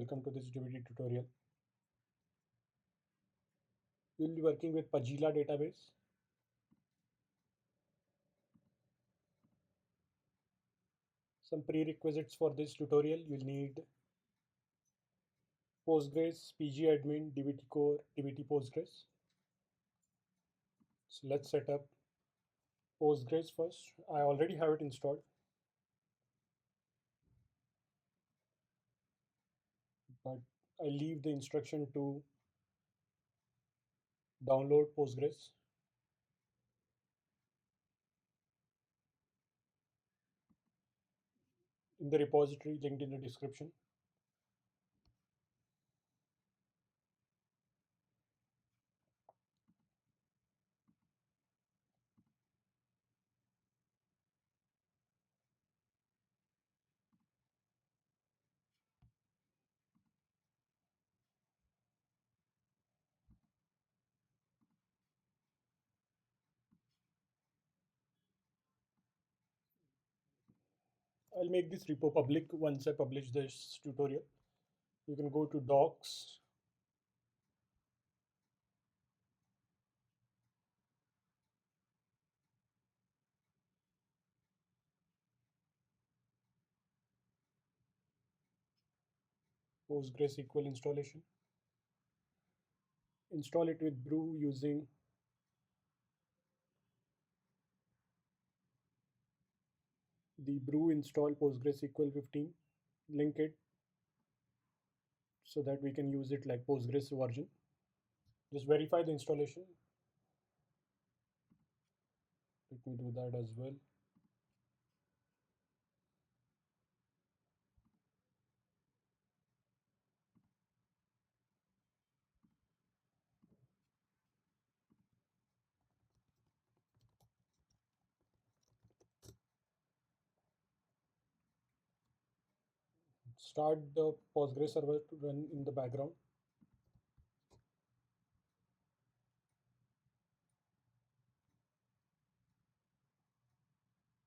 Welcome to this DVD tutorial. We will be working with Pagila database. Some prerequisites for this tutorial: you'll need Postgres, pgadmin, dbt core, dbt Postgres. So let's set up Postgres first. I already have it installed, but I leave the instruction to download Postgres. In the repository linked in the description. I'll make this repo public once I publish this tutorial. You can go to docs, PostgreSQL installation. Install it with brew using the brew install PostgreSQL 15. Link it so that we can use it like Postgres version. Just verify the installation. Let me do that as well. Start the Postgres server to run in the background.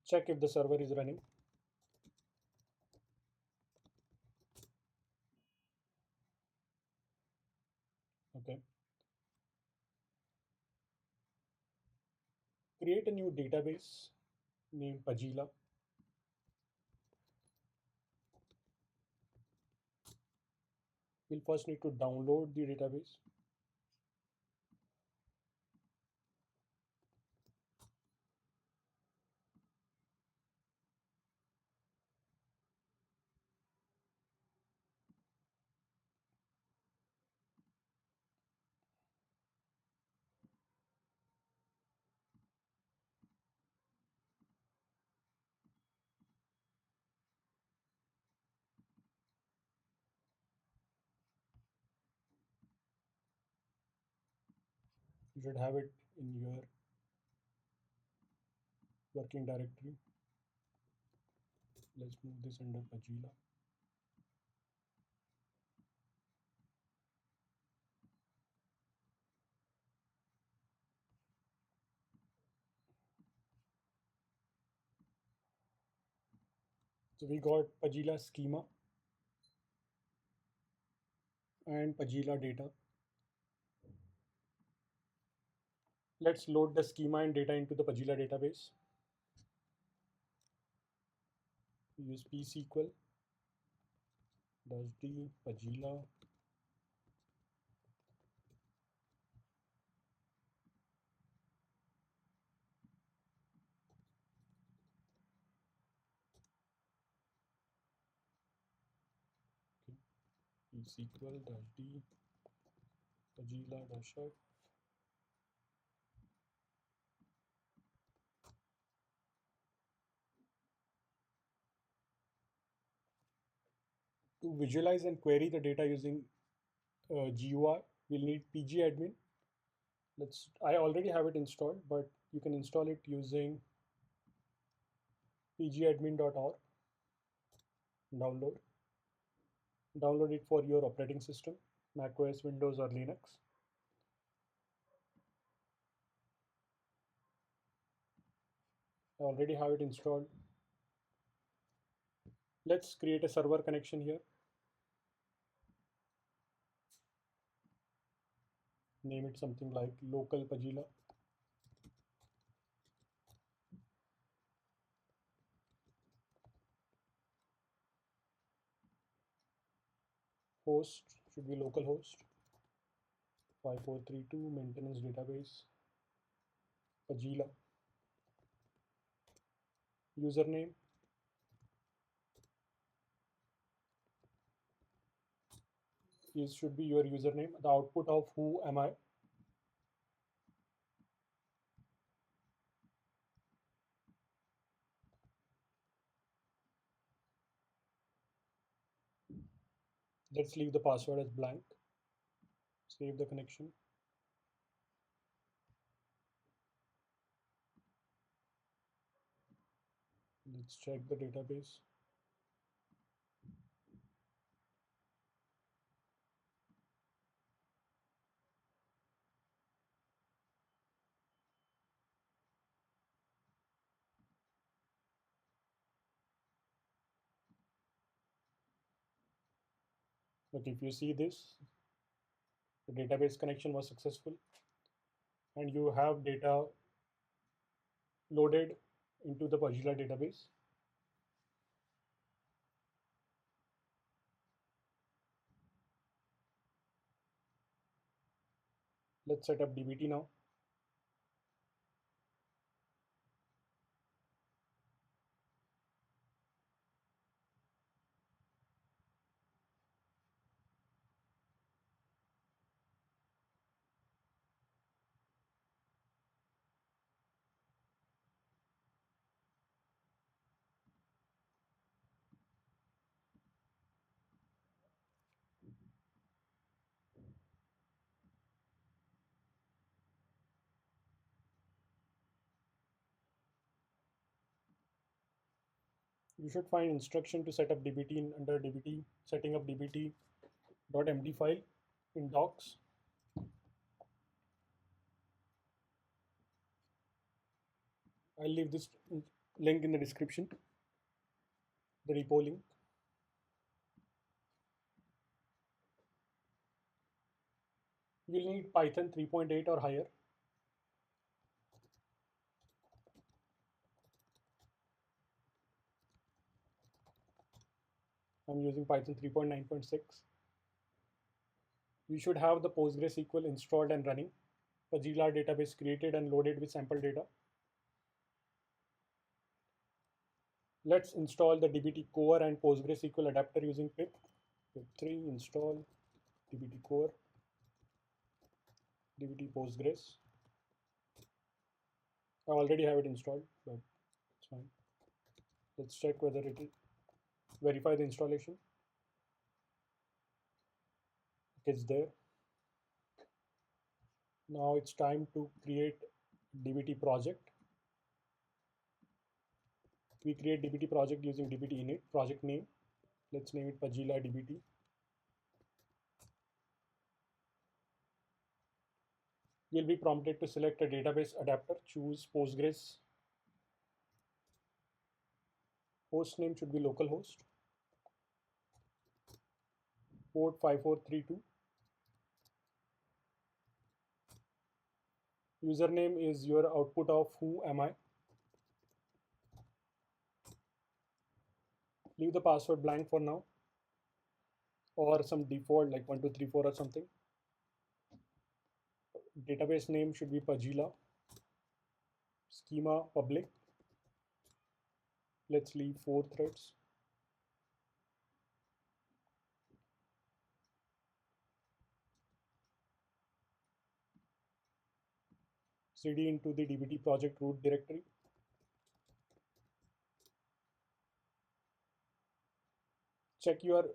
Check if the server is running. Okay. Create a new database named Pagila. We'll first need to download the database. You should have it in your working directory. Let's move this under Pagila. So we got Pagila schema and Pagila data. Let's load the schema and data into the Pagila database. Use psql -d Pagila psql-d Pagila-f. To visualize and query the data using GUI, we'll need pgadmin. I already have it installed, but you can install it using pgadmin.org. Download it for your operating system, macOS, Windows, or Linux. I already have it installed. Let's create a server connection here. Name it something like local Pagila. Host should be localhost 5432 maintenance database Pagila. Username is should be your username. The output of who am I. Let's leave the password as blank. Save the connection. Let's check the database. Look, if you see this, the database connection was successful and you have data loaded into the Pagila database. Let's set up DBT now. You should find instruction to set up DBT under DBT, setting up dbt.md file in docs. I'll leave this link in the description, the repo link. You'll need Python 3.8 or higher. I'm using Python 3.9.6. You should have the PostgreSQL installed and running. Pagila database created and loaded with sample data. Let's install the dbt core and PostgreSQL adapter using pip. Pip3 install dbt core, dbt postgres. I already have it installed, but it's fine. Let's check whether it will verify the installation. It's there. Now it's time to create dbt project. We create dbt project using dbt init project name. Let's name it Pagila dbt. You'll be prompted to select a database adapter. Choose Postgres. Host name should be localhost. Port 5432. Username is your output of who am I. Leave the password blank for now, or some default like 1234 or something. Database name should be Pagila. Schema public. Let's leave 4 threads. cd into the dbt project root directory. Check your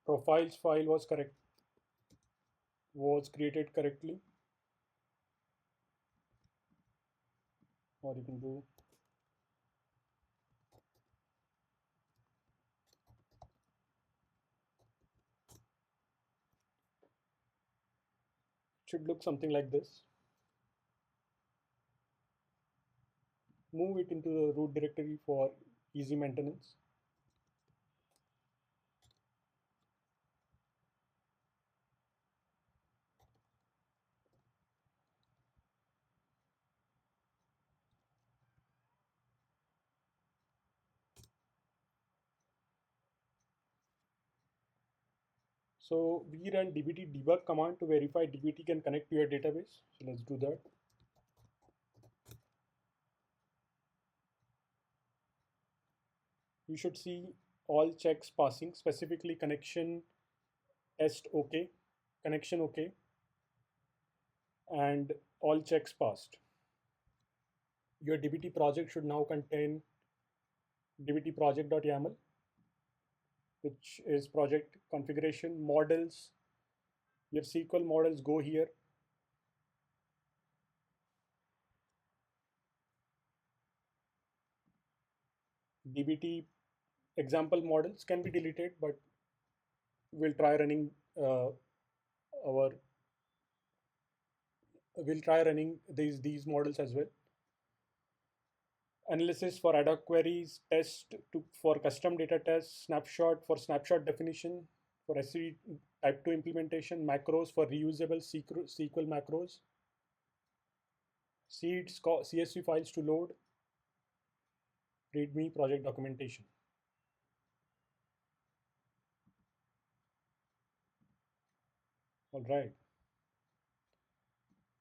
profiles file was created correctly, or you can do should look something like this. Move it into the root directory for easy maintenance. So we run dbt debug command to verify dbt can connect to your database. So let's do that. You should see all checks passing, specifically connection test OK, connection OK, and all checks passed. Your dbt project should now contain dbt project.yaml, which is project configuration models. Your SQL models go here. DBT example models can be deleted, but we'll try running our we'll try running these models as well. Analysis for ad hoc queries, test for custom data tests, snapshot for snapshot definition, for SE type 2 implementation, macros for reusable SQL macros, seeds, CSV files to load, README project documentation. All right.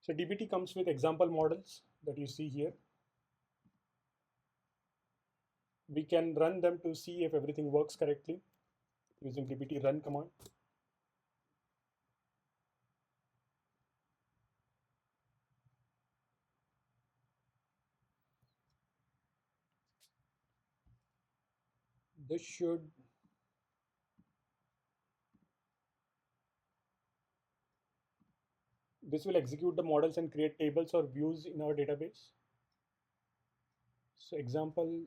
So DBT comes with example models that you see here. We can run them to see if everything works correctly using dbt run command. This should this will execute the models and create tables or views in our database. So example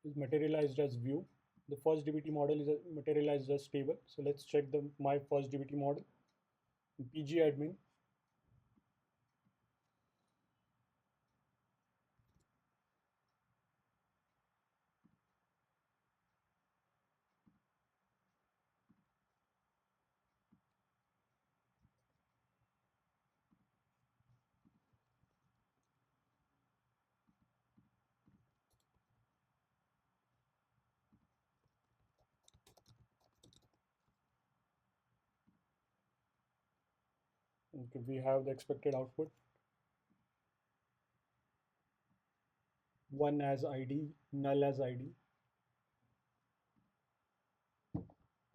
is materialized as view. The first dbt model is materialized as table. So let's check my first dbt model. PG admin. Okay, we have the expected output. One as ID, null as ID,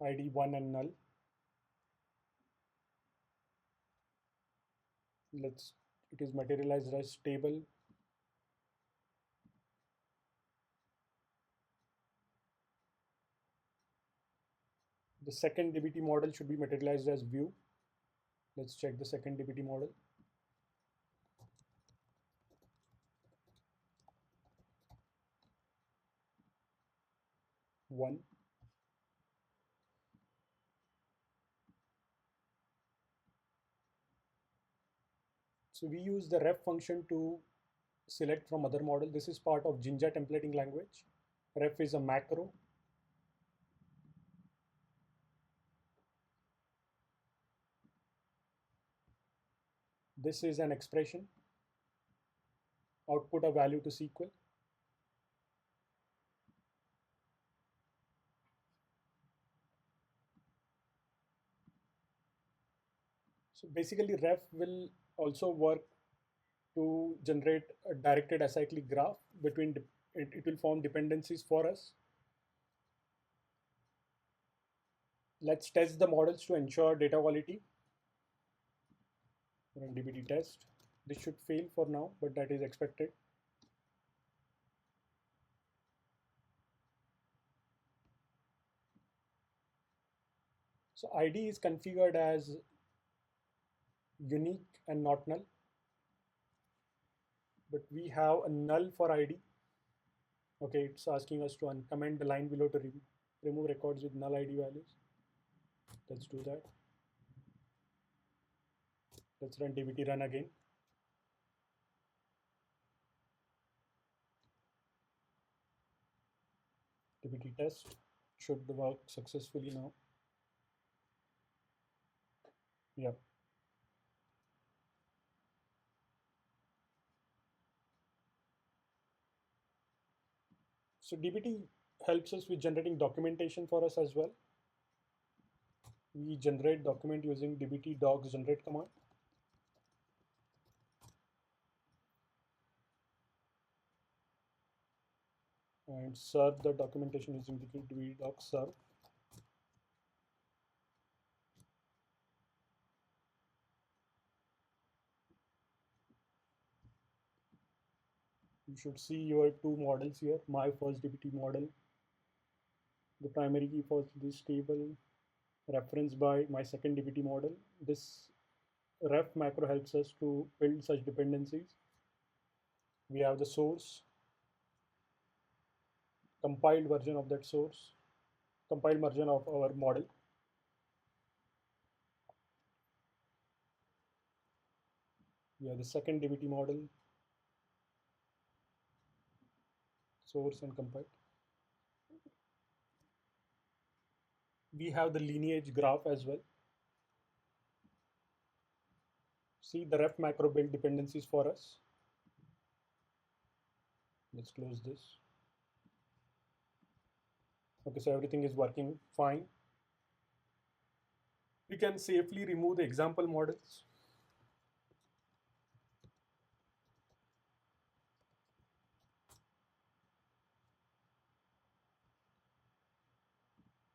ID one and null. It is materialized as table. The second dbt model should be materialized as view. Let's check the second dbt model. One. So we use the ref function to select from other model. This is part of Jinja templating language. Ref is a macro. This is an expression. Output a value to SQL. So basically ref will also work to generate a directed acyclic graph between, it will form dependencies for us. Let's test the models to ensure data quality. Run dbt test. This should fail for now, but that is expected. So ID is configured as unique and not null, but we have a null for ID. Okay, it's asking us to uncomment the line below to remove records with null ID values. Let's do that. Let's run dbt run again. Dbt test should work successfully now. Yeah. So dbt helps us with generating documentation for us as well. We generate document using dbt docs generate command. And serve the documentation using dbt docs serve. You should see your two models here. My first dbt model, the primary key for this table, referenced by my second dbt model. This ref macro helps us to build such dependencies. We have the source, compiled version of that source, compiled version of our model. We have the second dbt model, source and compiled. We have the lineage graph as well. See, the ref macro build dependencies for us. Let's close this. Okay, so everything is working fine. We can safely remove the example models.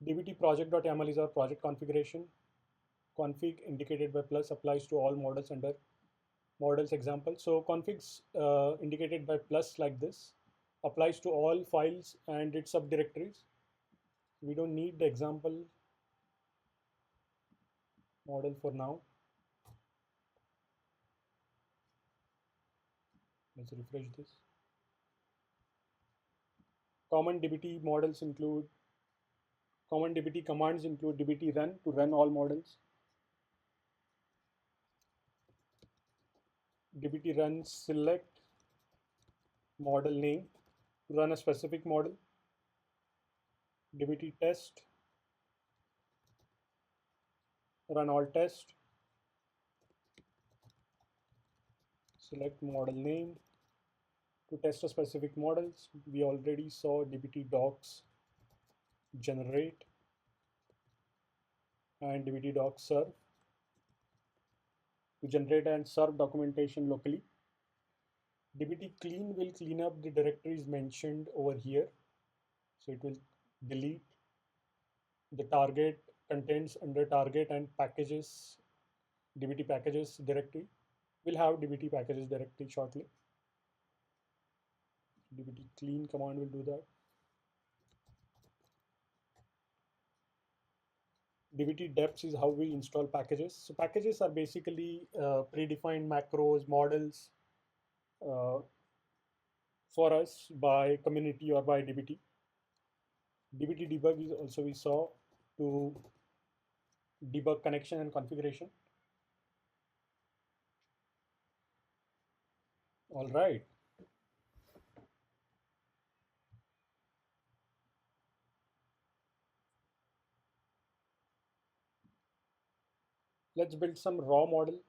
dbt project.yaml is our project configuration. Config indicated by plus applies to all models under models example. So configs indicated by plus like this applies to all files and its subdirectories. We don't need the example model for now. Let's refresh this. Common dbt models include Common dbt commands include dbt run to run all models, dbt run select model name to run a specific model, dbt test run all test, select model name to test a specific models. We already saw dbt docs generate and dbt docs serve to generate and serve documentation locally. dbt clean will clean up the directories mentioned over here. So it will delete the target contents under target and packages, dbt packages directory. We'll have dbt packages directory shortly. dbt clean command will do that. dbt deps is how we install packages. So packages are basically predefined macros, models uh, for us by community or by dbt. dbt debug is also we saw to debug connection and configuration. All right. Let's build some raw model.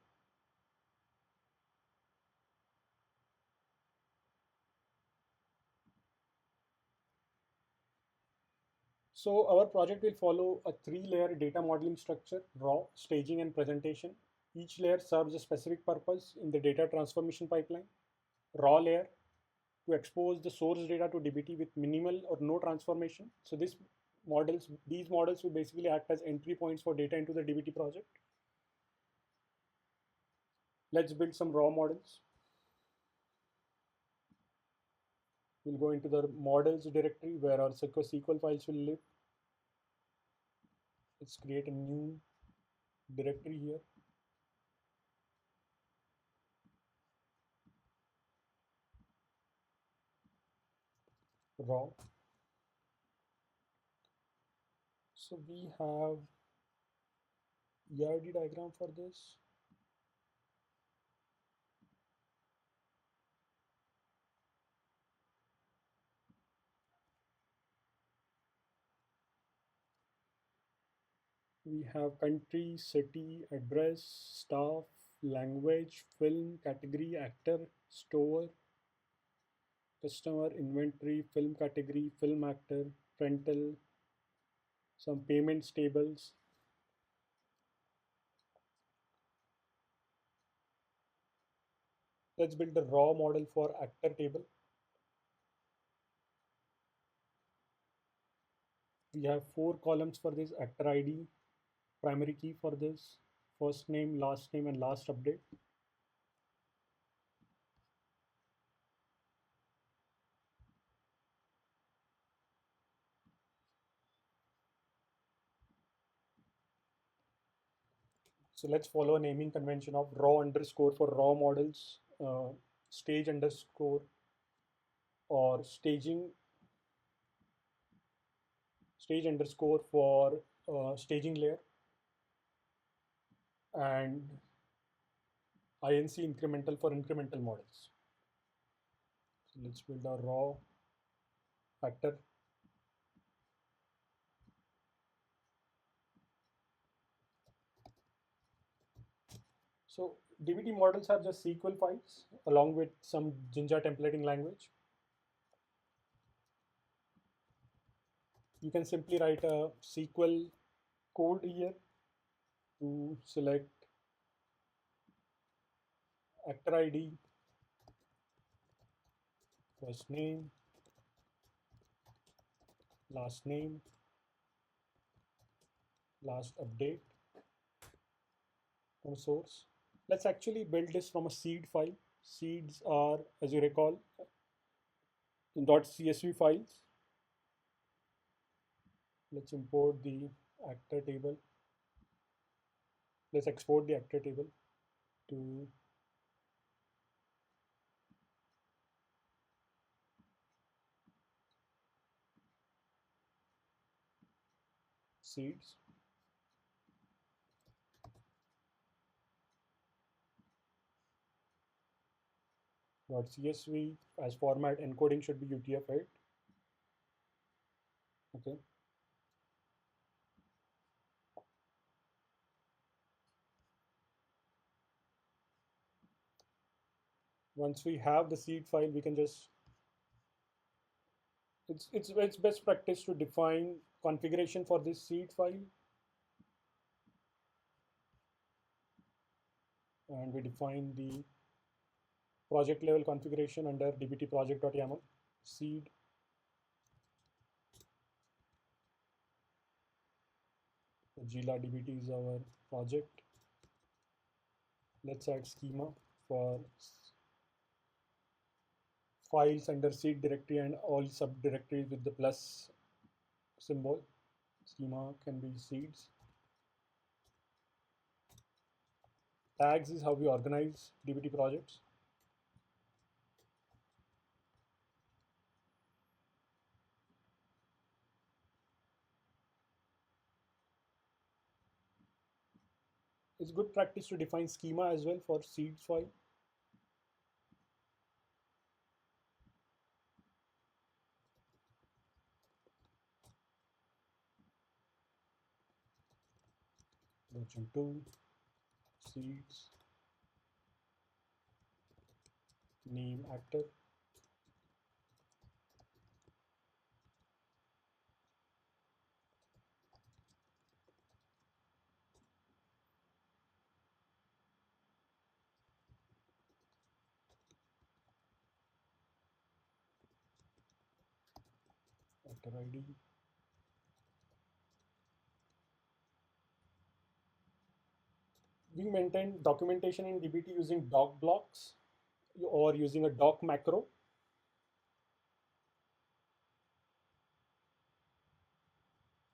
So our project will follow a three-layer data modeling structure: raw, staging, and presentation. Each layer serves a specific purpose in the data transformation pipeline. Raw layer to expose the source data to dbt with minimal or no transformation. So these models will basically act as entry points for data into the dbt project. Let's build some raw models. We'll go into the models directory where our SQL files will live. Let's create a new directory here. Raw. So we have ERD diagram for this. We have country, city, address, staff, language, film, category, actor, store, customer, inventory, film category, film actor, rental, some payments tables. Let's build a raw model for actor table. We have four columns for this: actor ID, primary key for this, first name, and last update. So let's follow a naming convention of raw underscore for raw models, stage underscore or stage underscore for staging layer, and inc incremental for incremental models. So let's build a raw factor. So DBT models are just SQL files along with some Jinja templating language. You can simply write a SQL code here to select actor ID, first name, last name, last update from source. Let's actually build this from a seed file. Seeds are, as you recall, .csv files. Let's import the actor table. Let's export the actor table to seeds. .csv as format encoding should be UTF-8. Okay. Once we have the seed file, we can just it's best practice to define configuration for this seed file, and we define the project level configuration under dbt project.yaml. Seed Pagila dbt is our project. Let's add schema for files under seed directory and all subdirectories with the plus symbol. Schema can be seeds. Tags is how we organize dbt projects. It's good practice to define schema as well for seeds file. Version 2, seeds, name actor. Actor ID. We maintain documentation in dbt using doc blocks or using a doc macro.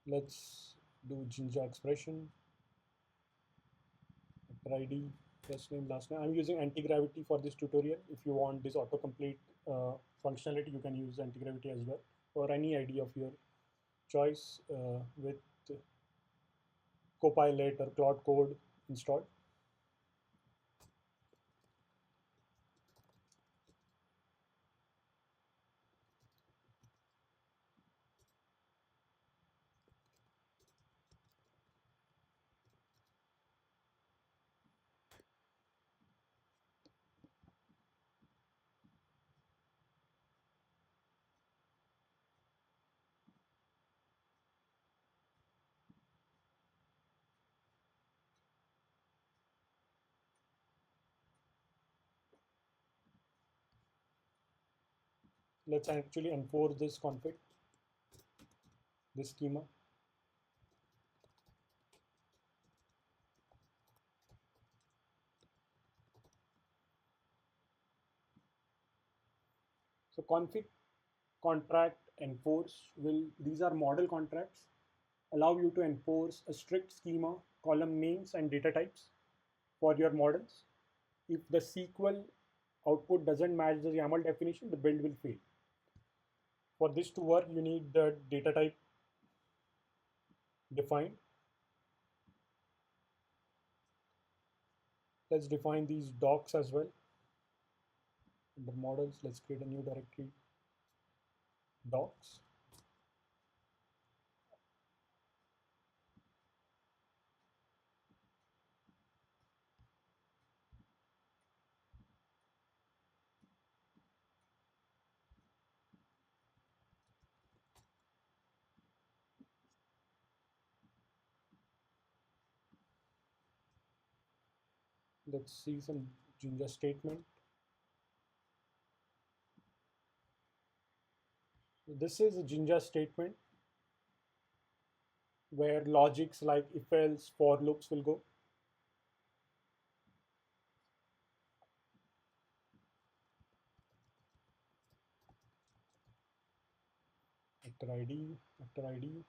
Let's do Jinja expression. Actor ID, first name, last name. I'm using anti-gravity for this tutorial. If you want this autocomplete functionality, you can use anti-gravity as well, or any ID of your choice with Copilot or Cloud Code installed. Let's actually enforce this config, this schema. So config contract enforce these are model contracts, allow you to enforce a strict schema, column names, and data types for your models. If the SQL output doesn't match the YAML definition, the build will fail. For this to work, you need the data type defined. Let's define these docs as well. Under models, let's create a new directory, docs. Let's see some Jinja statement. This is a Jinja statement where logics like if else, for loops will go. Actor ID, actor ID.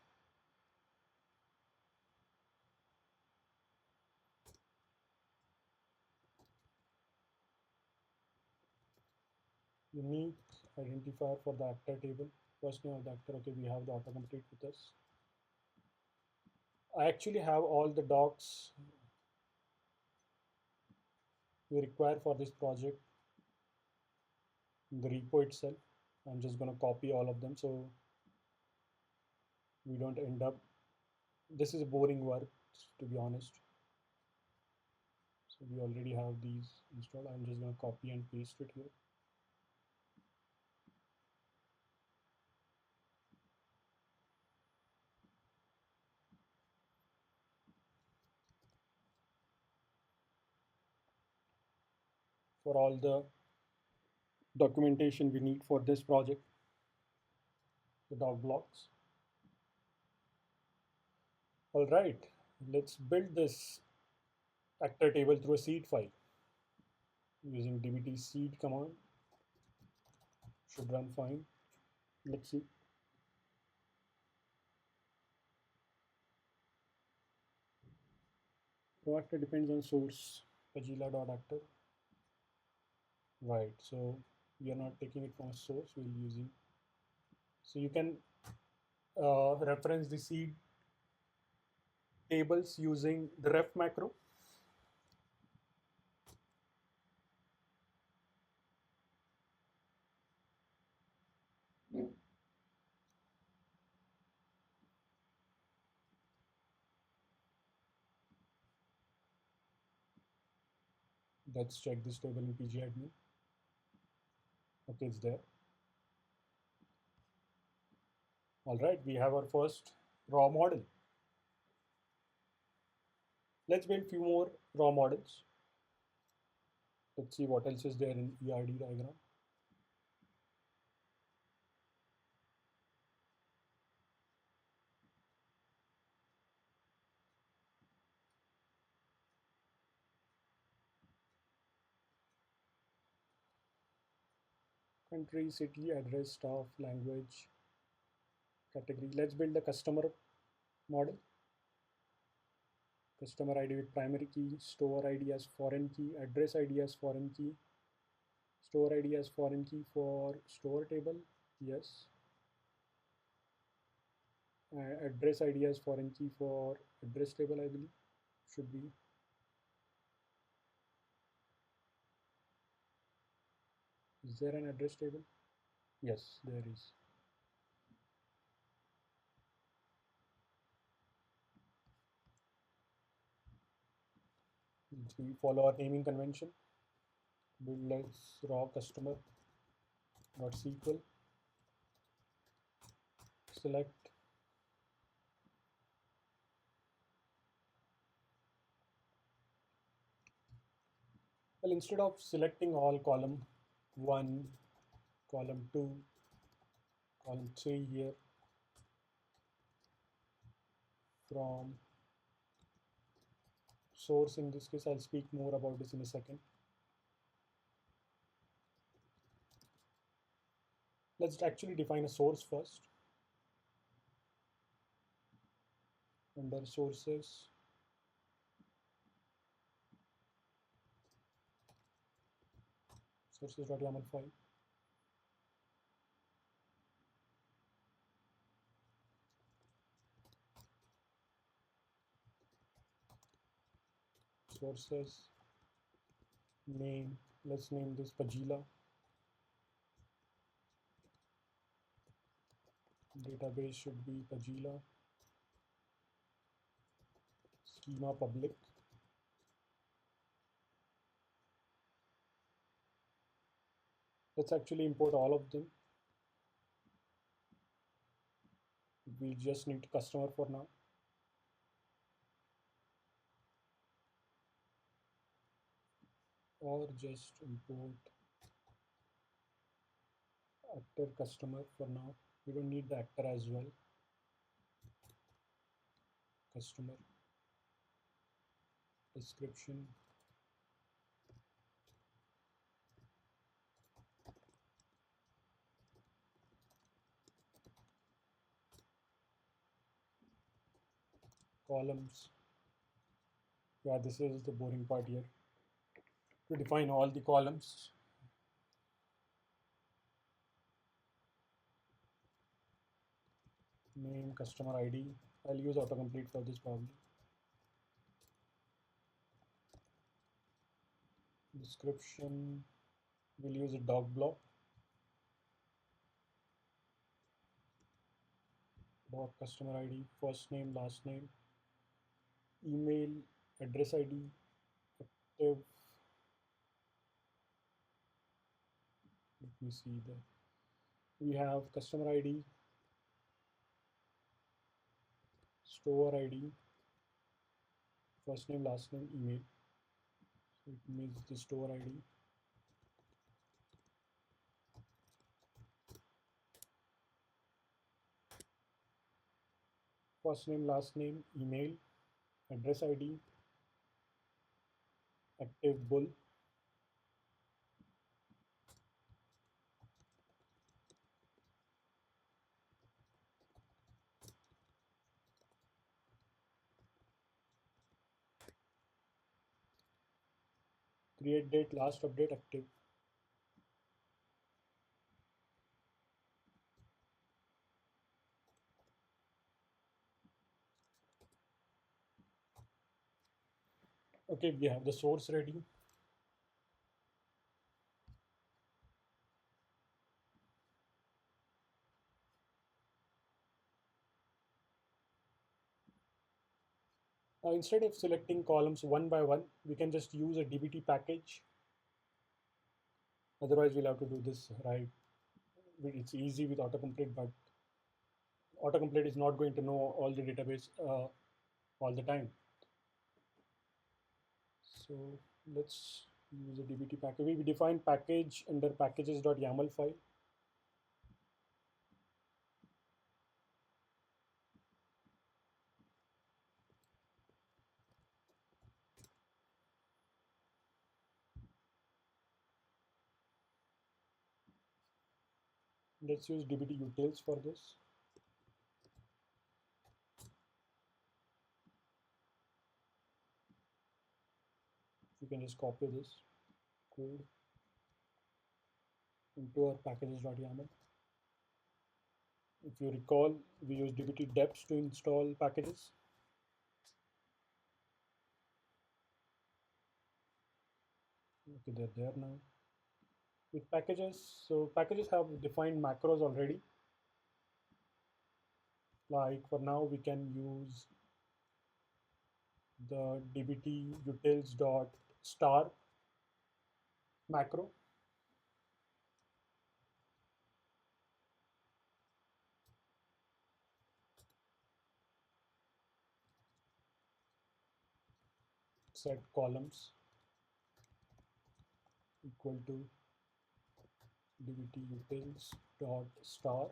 Unique identifier for the actor table. First name of the actor. Okay, we have the autocomplete with us. I actually have all the docs we require for this project in the repo itself. I'm just going to copy all of them so we don't end up. This is boring work, to be honest. So we already have these installed. I'm just going to copy and paste it here. For all the documentation we need for this project, the doc blocks. All right, let's build this actor table through a seed file using dbt seed command. Should run fine. Let's see. So actor depends on source pagila.actor. Right, so we are not taking it from a source, we're using. So you can reference the seed tables using the ref macro. Let's check this table in pgadmin. Okay, it's there. All right, we have our first raw model. Let's build few more raw models. Let's see what else is there in ERD diagram. Country, city, address, staff, language, category. Let's build a customer model. Customer ID with primary key, store ID as foreign key, address ID as foreign key, store ID as foreign key for store table. Yes. Address ID as foreign key for address table, I believe. Should be. Is there an address table? Yes, there is. We follow our naming convention. Build as raw customer dot SQL. Select. Well, instead of selecting all column 1, column 2, Column 3 here from source. In this case, I'll speak more about this in a second. Let's actually define a source first. Under sources, sources.yaml file. Sources name, let's name this Pagila. Database should be Pagila. Schema public. Let's actually import all of them. We just need customer for now. Or just import actor customer for now. We don't need the actor as well. Customer description. Columns. Yeah, this is the boring part here. To define all the columns. Name, customer ID. I'll use autocomplete for this probably. Description. We'll use a doc block. Doc customer ID, first name, last name, email, address ID, active. Let me see there. We have customer ID, store ID, first name, last name, email. So it means the store ID. First name, last name, email, address ID, active bull. Create date, last update, active. Okay, we have the source ready. Now, instead of selecting columns one by one, we can just use a dbt package. Otherwise, we'll have to do this, right? It's easy with autocomplete, but autocomplete is not going to know all the database all the time. So let's use a dbt package. We define package under packages.yaml file. Let's use dbt utils for this. You can just copy this code into our packages.yaml. If you recall, we use dbt deps to install packages. Okay, they're there now. With packages, so packages have defined macros already. Like for now, we can use the dbt utils.star macro. Set columns equal to dbt utils dot star.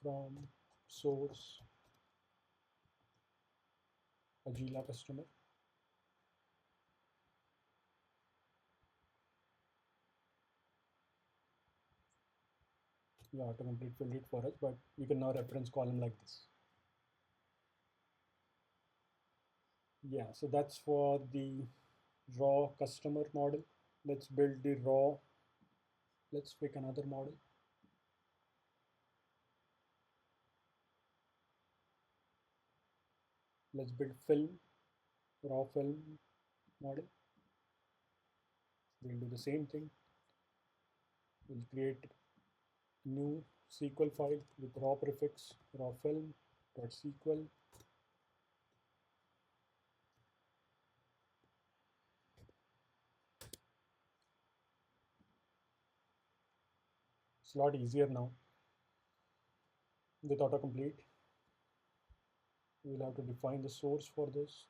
from source Pagila customer. Yeah, autocomplete filled it for us, but we can now reference column like this. Yeah, so that's for the raw customer model. Let's build the raw. Let's pick another model. Let's build film, raw film model. We'll do the same thing. We'll create new SQL file with raw prefix, raw film.sql. It's a lot easier now with autocomplete. We'll have to define the source for this.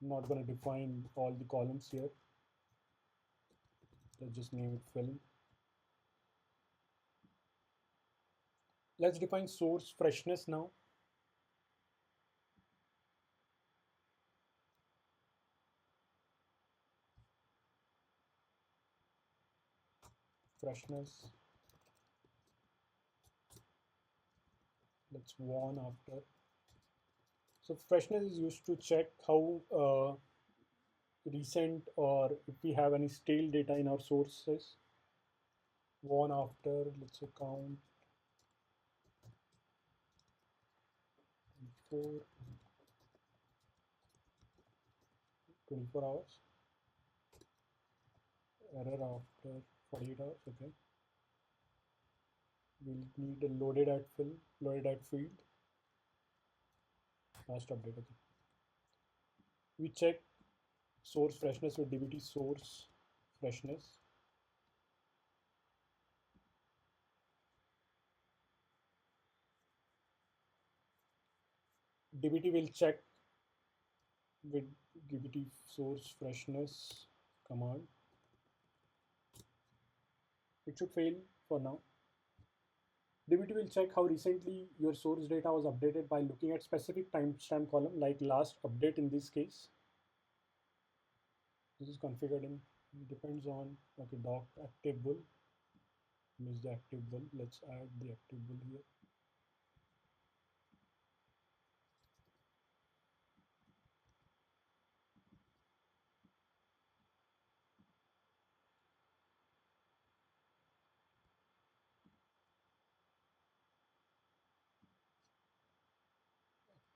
I'm not going to define all the columns here. Let's just name it film. Let's define source freshness now. Freshness. Let's warn after. So freshness is used to check how recent or if we have any stale data in our sources. Warn after, let's say count 24, 24 hours. Error after 48 hours, okay. We'll need a loaded at field. Last update, okay. We check source freshness with dbt source freshness. dbt will check with dbt source freshness command. It should fail for now. dbt will check how recently your source data was updated by looking at specific timestamp column like last update in this case. This is configured in, it depends on, okay, doc active bull. Miss the active bull. Let's add the active bull here.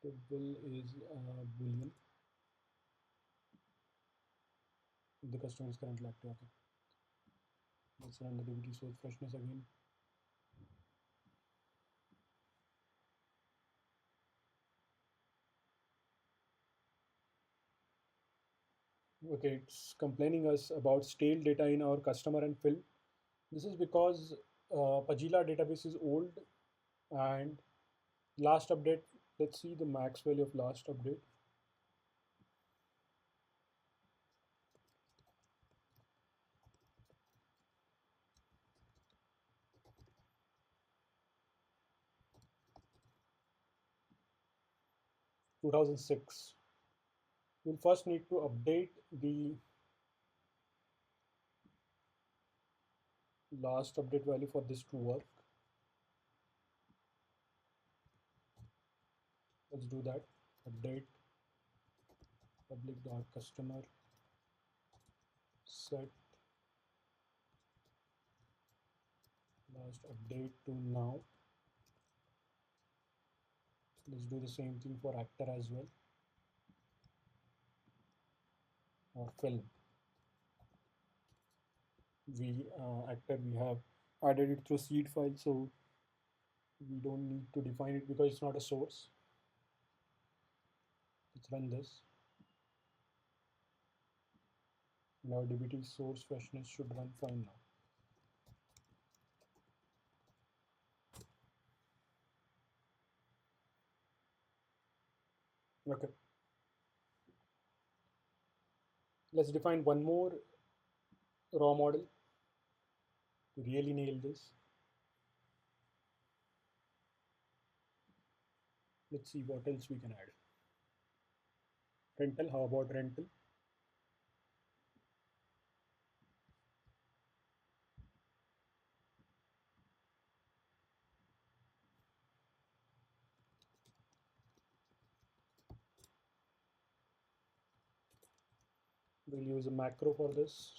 Active bull is boolean. The customer is currently active. Okay. Let's run the dbt source freshness again. Okay, it's complaining us about stale data in our customer and fill. This is because Pagila database is old and last update. Let's see the max value of last update. Two 2006. We'll first need to update the last update value for this to work. Let's do that. Update public dot customer set last update to now. Let's do the same thing for actor as well, or film. We actor we have added it through seed file, so we don't need to define it because it's not a source. Let's run this. Now dbt source freshness should run fine now. Okay. Let's define one more raw model to really nail this. Let's see what else we can add. Rental, how about rental? We'll use a macro for this.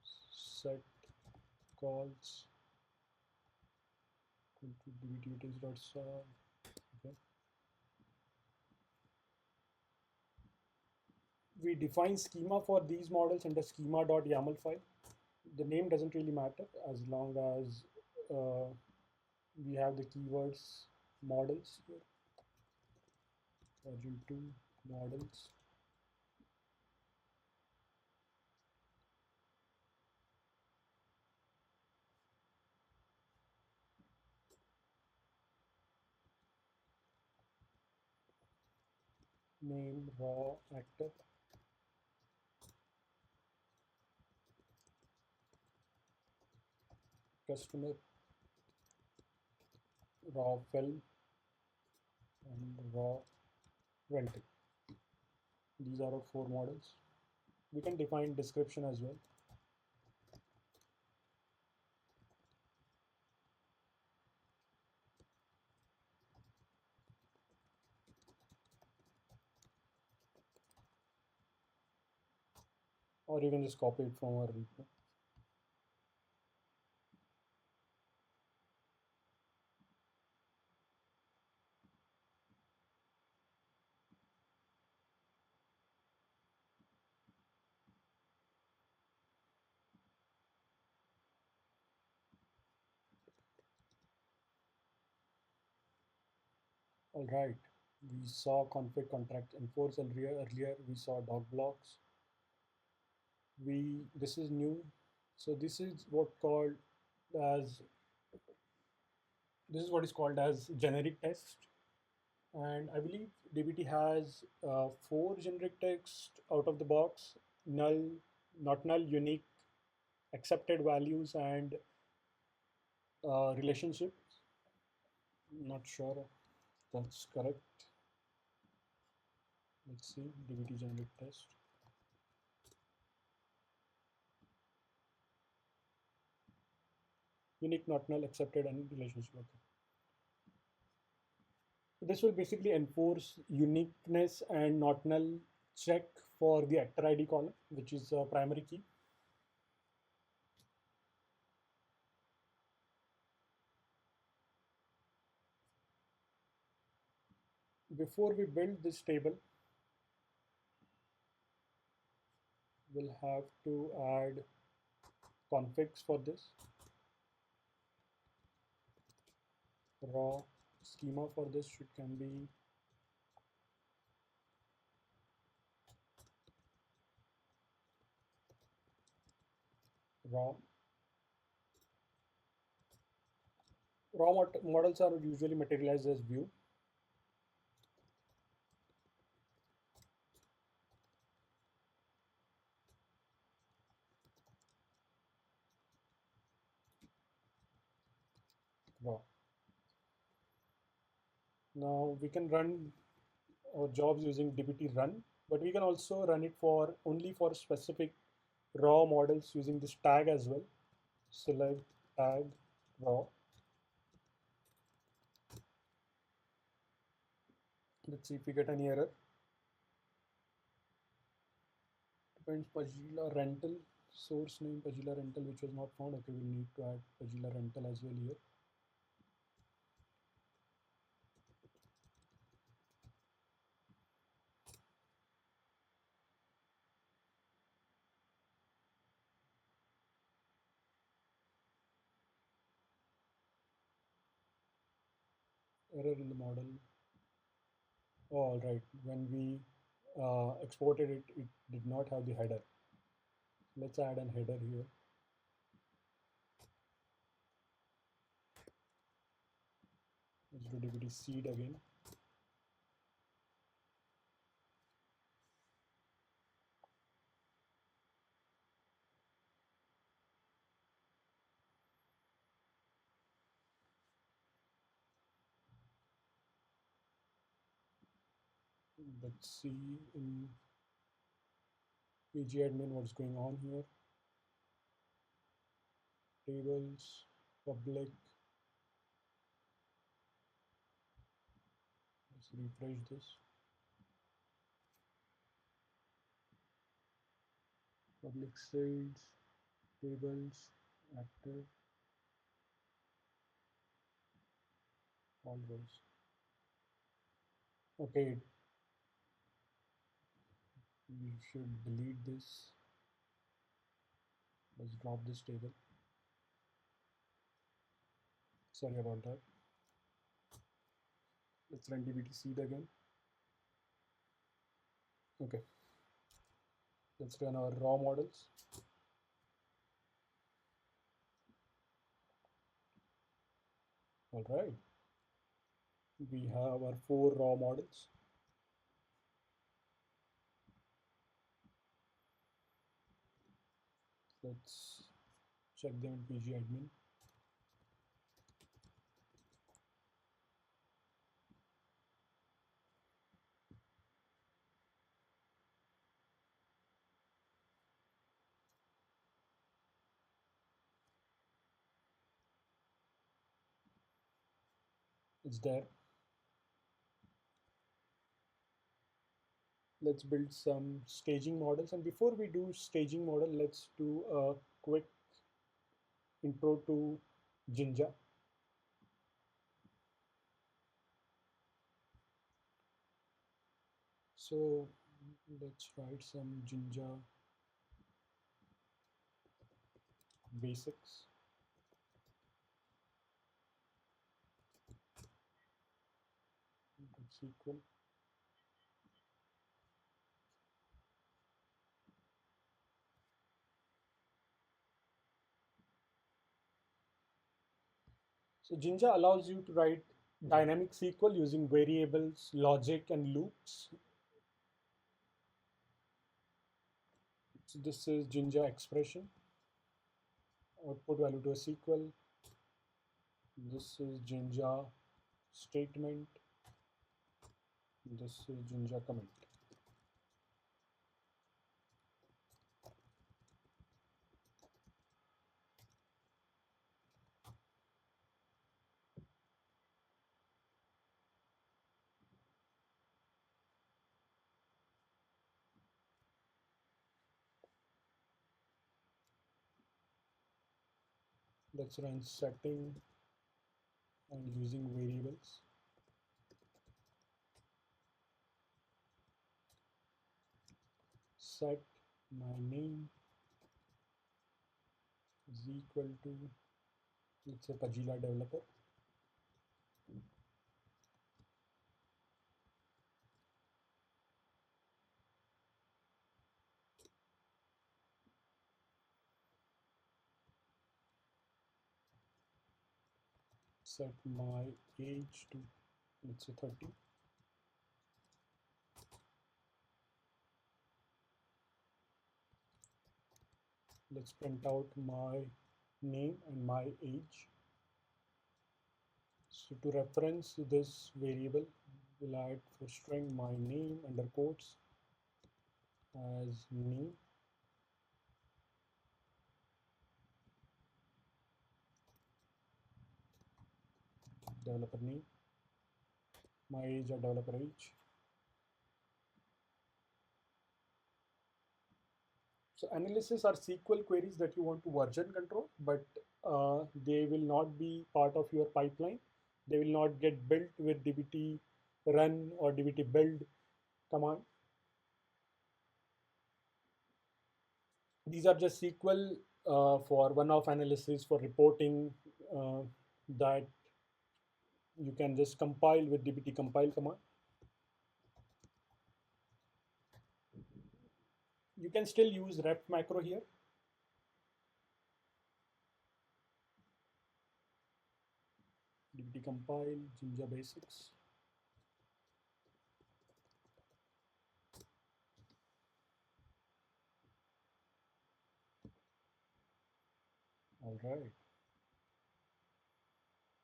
Set calls dbt.solve. Okay. We define schema for these models in the schema.yaml file. The name doesn't really matter as long as we have the keywords models here. Version 2 models. Name raw actor. Customer raw film and raw rental. These are our 4 models. We can define description as well. Or you can just copy it from our repo. All right. We saw config contract enforce earlier. We saw dog blocks. This is new. So as this is what is called as generic text. And I believe DBT has 4 generic text out of the box: null, not null, unique, accepted values, and relationships. Not sure if that's correct. Let's see, DBT generic test. Unique, not null, accepted, and relationship. Okay. This will basically enforce uniqueness and not null check for the actor ID column, which is a primary key. Before we build this table, we'll have to add configs for this. Raw schema for this can be raw. Models are usually materialized as view. Raw. Now we can run our jobs using dbt run, but we can also run it for only for specific raw models using this tag as well. Select tag raw. Let's see if we get any error. Depends Pagila rental, source name Pagila rental, which was not found. Okay, we need to add Pagila rental as well here. Error in the model. Oh, all right. When we exported it, it did not have the header. Let's add an header here. Let's do dbt seed again. Let's see in pgadmin what's going on here. Tables, public. Let's refresh this. Public sales, tables, active, all rows. Okay, we should delete this. Let's drop this table. Sorry about that. Let's run dbt seed again. Okay, let's run our raw models. All right, we have our 4 raw models. Let's check them in pgadmin. It's there. Let's build some staging models, and before we do staging model, let's do a quick intro to Jinja. So let's write some Jinja basics. SQL. So Jinja allows you to write dynamic SQL using variables, logic, and loops. So this is Jinja expression, output value to a SQL. This is Jinja statement. This is Jinja comment. Let's run setting and using variables. Set my name is equal to, let's say, Pagila developer. Set my age to, let's say, 30. Let's print out my name and my age. So to reference this variable, we'll add for string my name under quotes as name, developer name, my age or developer age. So analysis are SQL queries that you want to version control, but they will not be part of your pipeline. They will not get built with dbt run or dbt build command. These are just SQL for one-off analysis for reporting that you can just compile with dbt compile command. You can still use ref macro here. Dbt compile, Jinja basics. All right.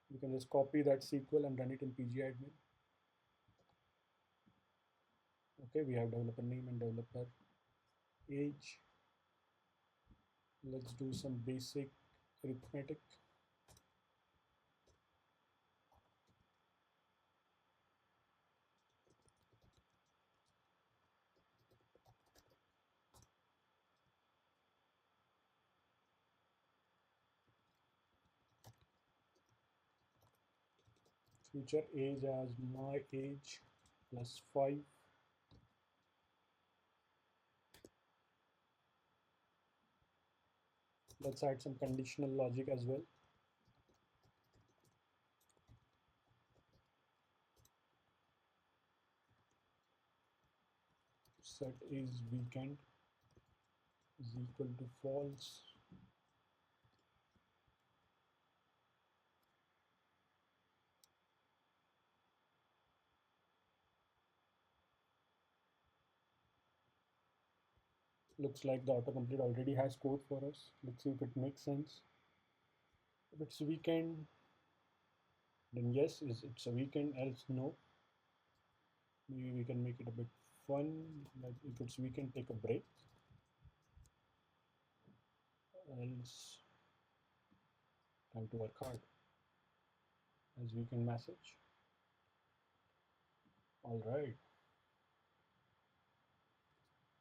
You can just copy that SQL and run it in pgadmin. Okay, we have developer name and developer age. Let's do some basic arithmetic. Future age as my age plus 5. Let's add some conditional logic as well. Set is weekend is equal to false. Looks like the autocomplete already has code for us. Let's see if it makes sense. If it's weekend, then yes, it's a weekend, else no. Maybe we can make it a bit fun. Like if it's weekend, take a break. Else time to work hard as weekend message. All right.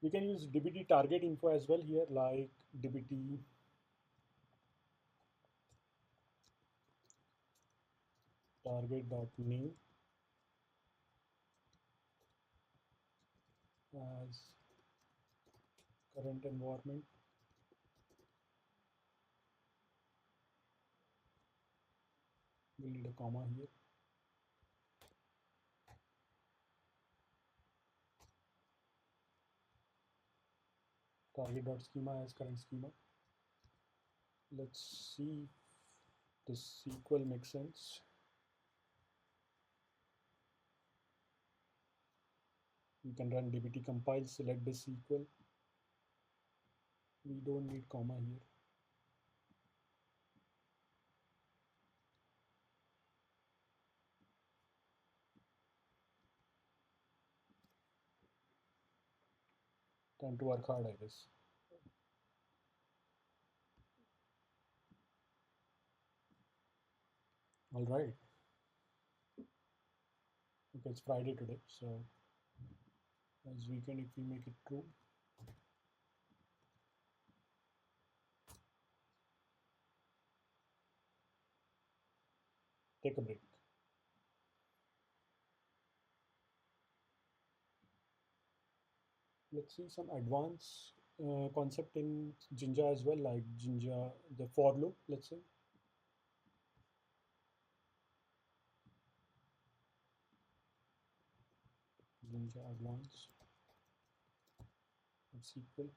We can use dbt target info as well here, like dbt target.name as current environment. We'll need a comma here. Target.schema as current schema. Let's see if this SQL makes sense. You can run dbt compile, select this SQL. We don't need comma here. Time to work hard, I guess. All right. Okay, it's Friday today, so as weekend, if we make it true, take a break. Let's see some advanced concept in Jinja as well, like Jinja, the for loop, let's say. Jinja advanced SQL.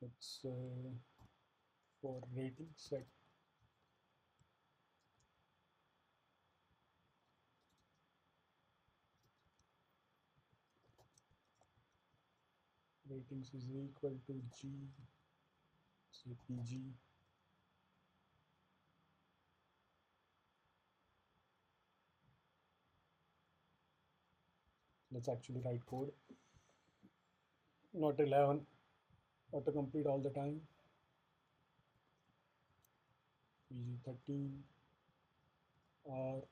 Let's for rating set ratings is equal to G, say PG. Let's actually write code, not rely on autocomplete all the time. PG13 or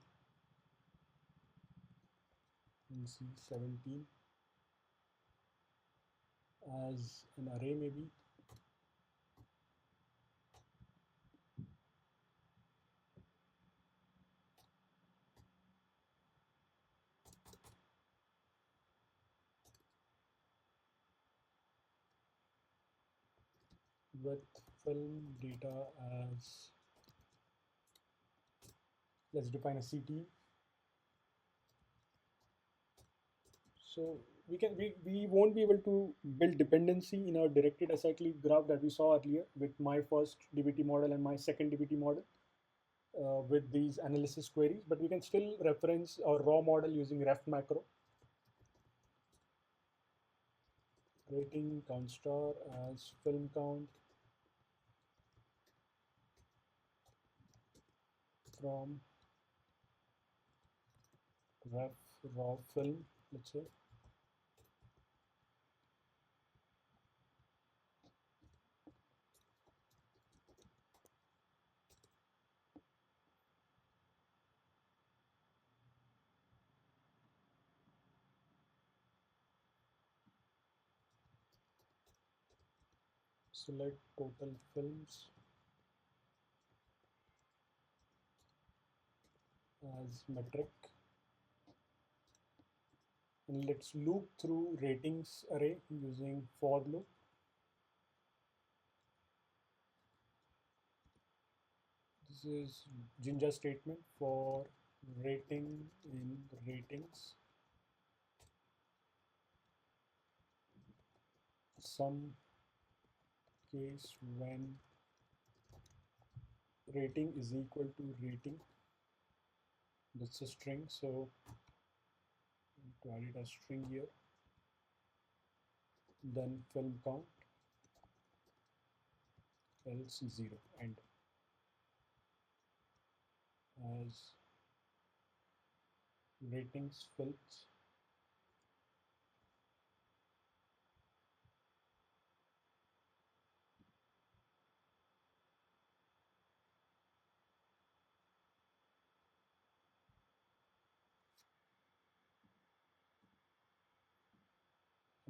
NC17 as an array maybe. With film data as, let's define a CT. So we won't be able to build dependency in our directed acyclic graph that we saw earlier with my first DBT model and my second DBT model with these analysis queries, but we can still reference our raw model using ref macro. Rating count star as film count from ref raw film, let's say. Select total films as metric, and let's loop through ratings array using for loop. This is Jinja statement for rating in ratings. Some case when rating is equal to rating. That's a string, so to add it as string here. Then film count, else 0, and as ratings fills.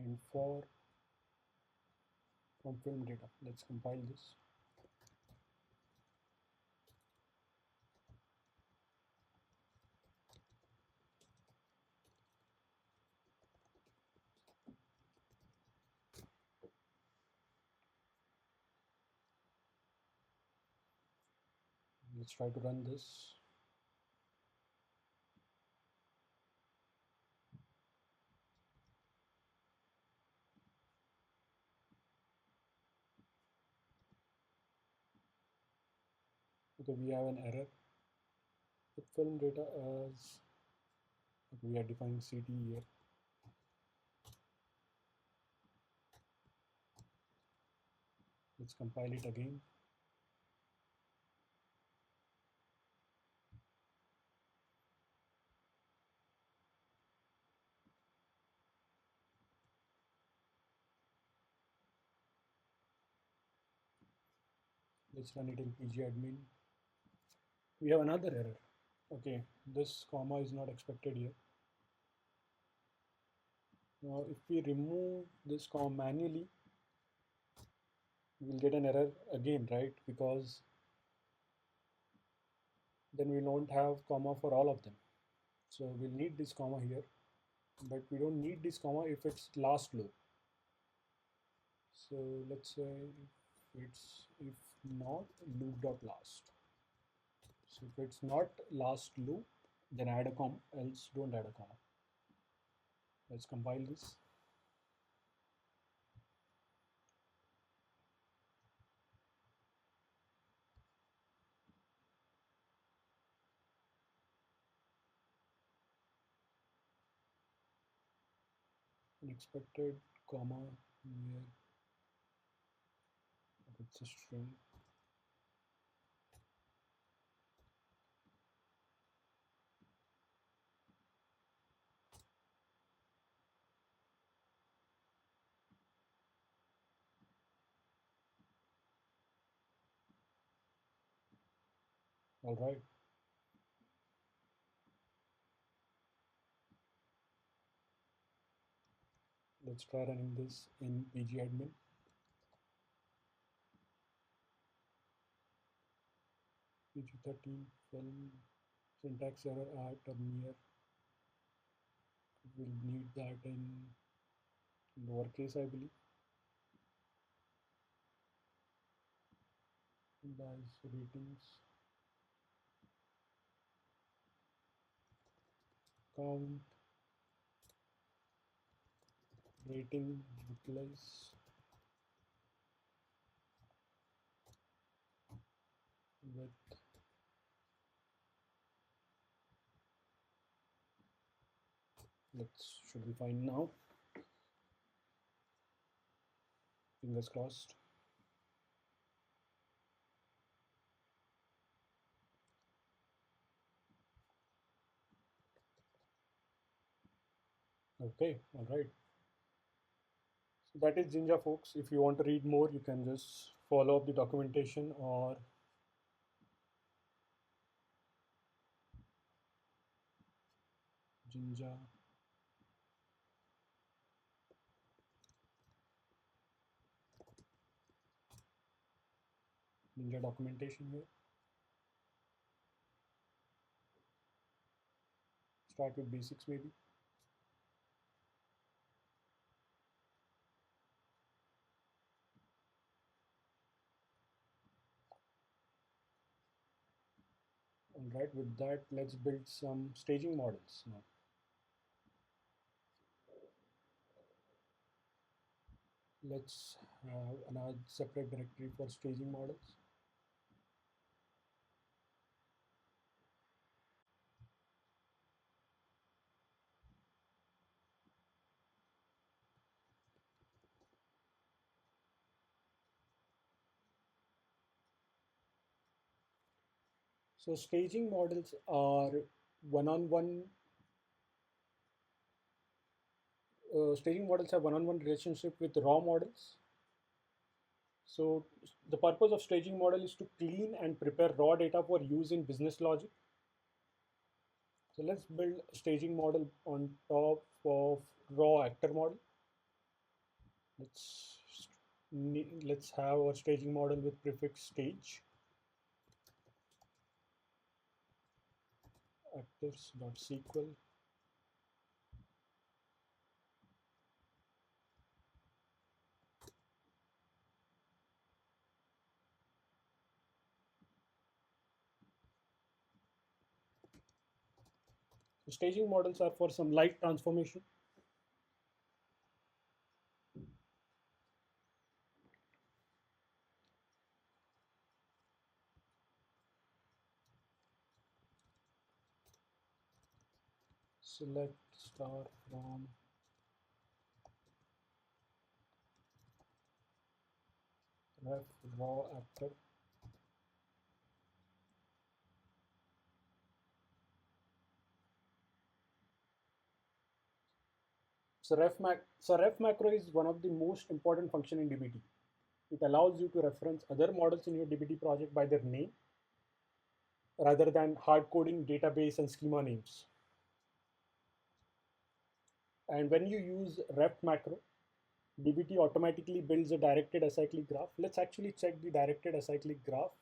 And for from film data, let's compile this. Let's try to run this. Okay, we have an error with film data as we are defining CT here. Let's compile it again. Let's run it in pgadmin. We have another error. Okay, this comma is not expected here. Now, if we remove this comma manually, we'll get an error again, right? Because then we won't have comma for all of them. So we'll need this comma here, but we don't need this comma if it's last loop. So let's say if not loop.last. So if it's not last loop, then add a comma, else don't add a comma. Let's compile this. Unexpected comma here. It's a string. All right. Let's try running this in pgadmin. pg13 film syntax error at or near. We'll need that in lowercase, I believe. As ratings count rating utilize with let's should be fine now. Fingers crossed. Okay, all right. So that is Jinja, folks. If you want to read more, you can just follow up the documentation or Jinja, Jinja documentation here. Start with basics maybe. All right, with that, let's build some staging models now. Let's have another separate directory for staging models. So staging models are one-on-one. Staging models have one-on-one relationship with raw models. So the purpose of staging model is to clean and prepare raw data for use in business logic. So let's build a staging model on top of raw actor model. Let's let's have our staging model with prefix stage actors.sql. So staging models are for some light transformation. Select star from ref raw actor. So ref macro is one of the most important function in DBT. It allows you to reference other models in your DBT project by their name rather than hard coding database and schema names. And when you use ref macro, DBT automatically builds a directed acyclic graph. Let's actually check the directed acyclic graph.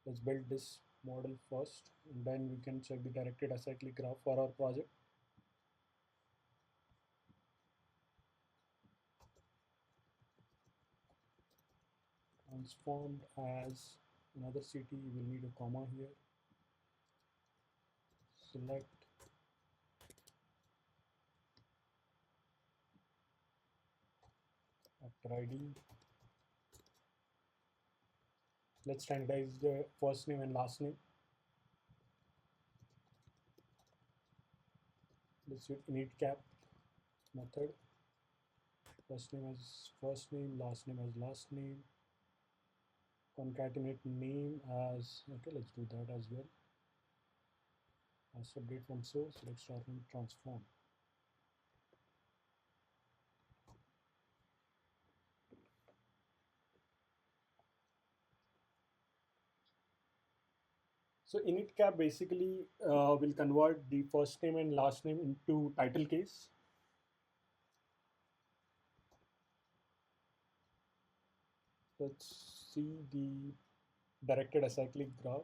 Let's build this model first, and then we can check the directed acyclic graph for our project. Transformed as another city, you will need a comma here. Select actor ID. Let's standardize the first name and last name. Let's use init cap method. First name as first name, last name as last name. Concatenate name as, okay, let's do that as well. As update from source, let's start from transform. So init cap basically will convert the first name and last name into title case. Let's see the directed acyclic graph.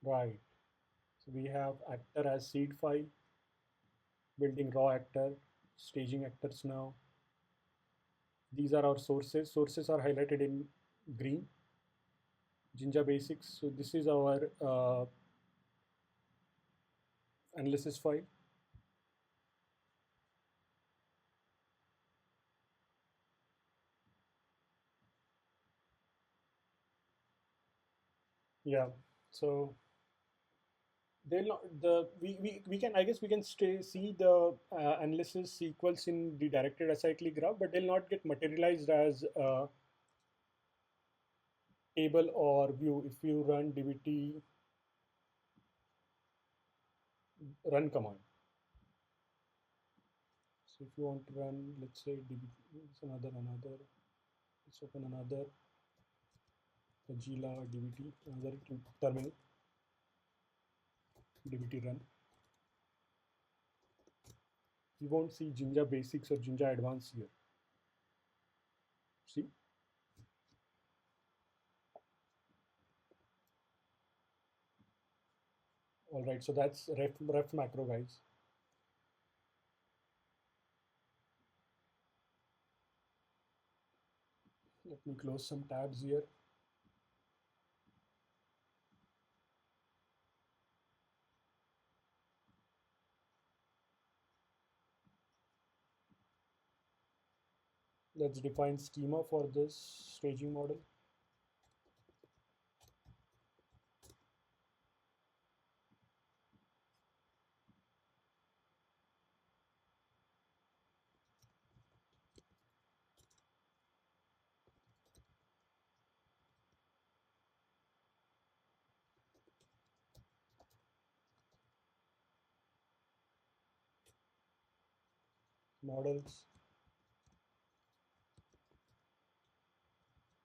Right. So we have actor as seed file, building raw actor, staging actors now. These are our sources. Sources are highlighted in green. Jinja basics. So this is our analysis file. Yeah. So they'll not the we can, I guess we can stay see the analysis sequence in the directed acyclic graph, but they'll not get materialized as a table or view if you run dbt run command. So if you want to run, let's say dbt, it's another, let's open another Pagila dbt, another terminal, dbt run. You won't see Jinja Basics or Jinja Advanced here. See? All right, so that's ref macro, guys. Let me close some tabs here. Let's define schema for this staging model. Models,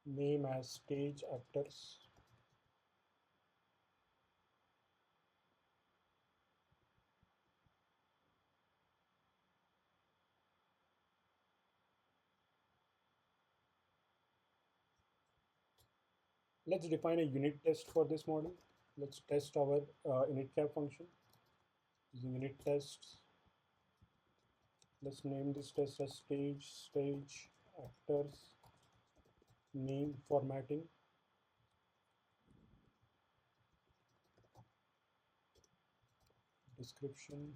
name as stage actors. Let's define a unit test for this model. Let's test our init cap function using unit tests. Let's name this test as stage actors, name formatting, description,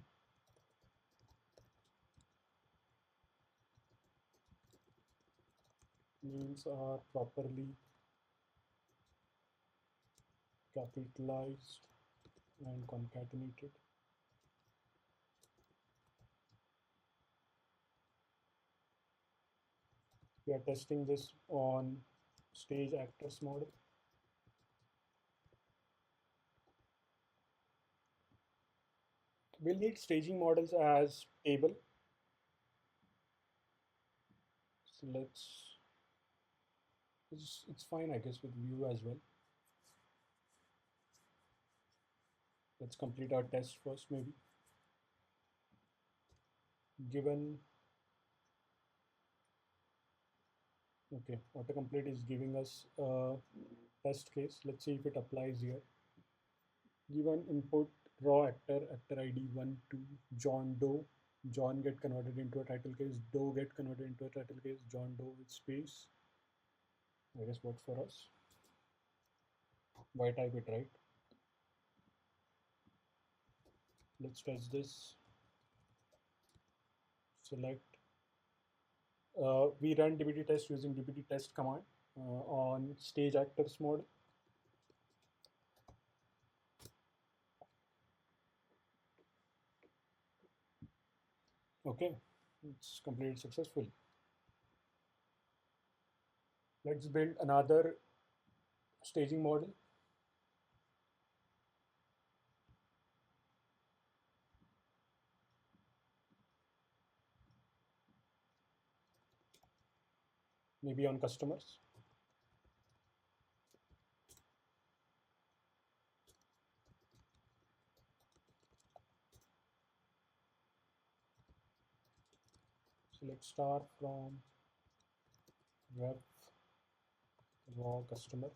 names are properly capitalized and concatenated. We are testing this on stage actors model. We'll need staging models as table. So it's fine, I guess, with view as well. Let's complete our test first, maybe. Given, okay, autocomplete is giving us a test case. Let's see if it applies here. Given input raw actor ID 1, 2, John Doe. John get converted into a title case, Doe get converted into a title case, John Doe with space. I guess works for us. Why type it, right? Let's test this. Select. We run dbt test using dbt test command on stage actors mode. Okay, it's completed successfully. Let's build another staging model. Maybe on customers. Select star from ref raw customer.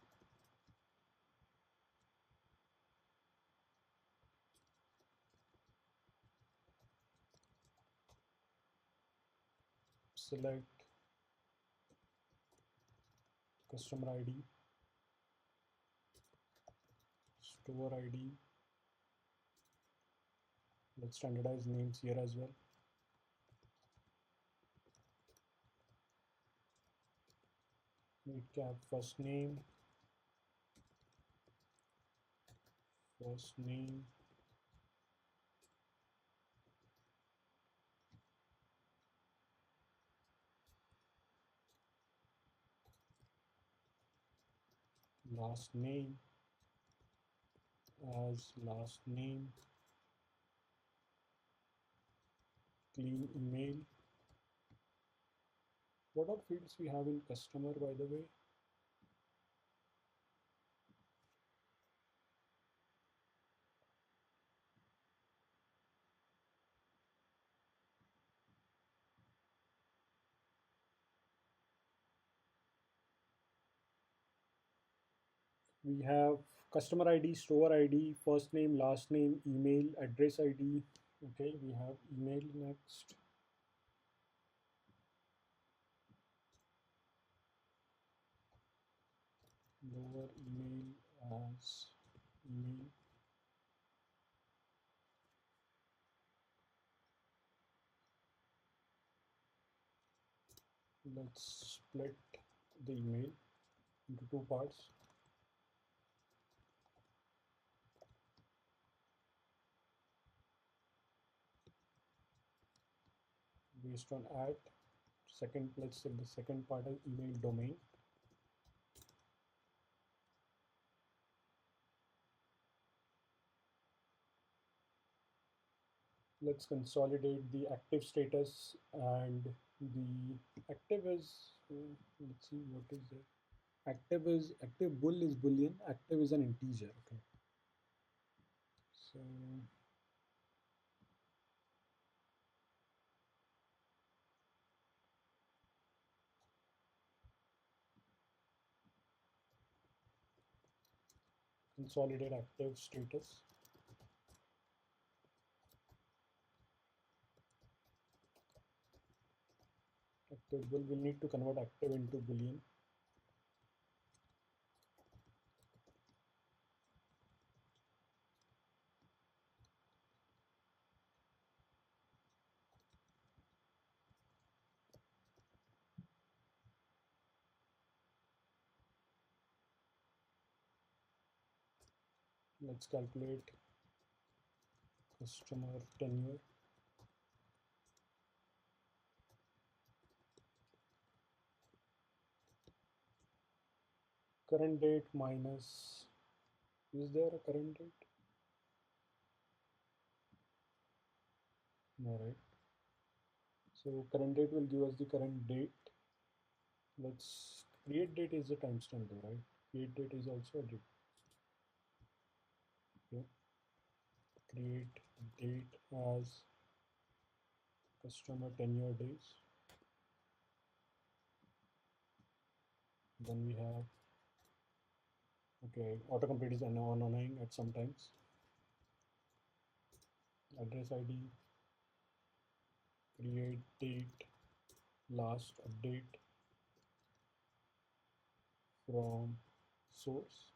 Select customer ID, store ID. Let's standardize names here as well. Need cap first name, last name as last name, clean email. What are fields we have in customer, by the way? We have customer ID, store ID, first name, last name, email, address ID. Okay, we have email next. Lower email as email. Let's split the email into two parts. Based on at second, let's say the second part is email domain. Let's consolidate the active status, and the active is, let's see what is it. Active is active bool is boolean. Active is an integer. Okay, so consolidate active status. Active bool, we'll need to convert active into boolean. Let's calculate customer tenure. Current date minus, is there a current date? No, right? So current date will give us the current date. Let's create date is a timestamp though, right? Create date is also a date. Okay. Create date as customer tenure days. Then we have, okay, autocomplete is annoying at sometimes. Address ID, create date, last update from source.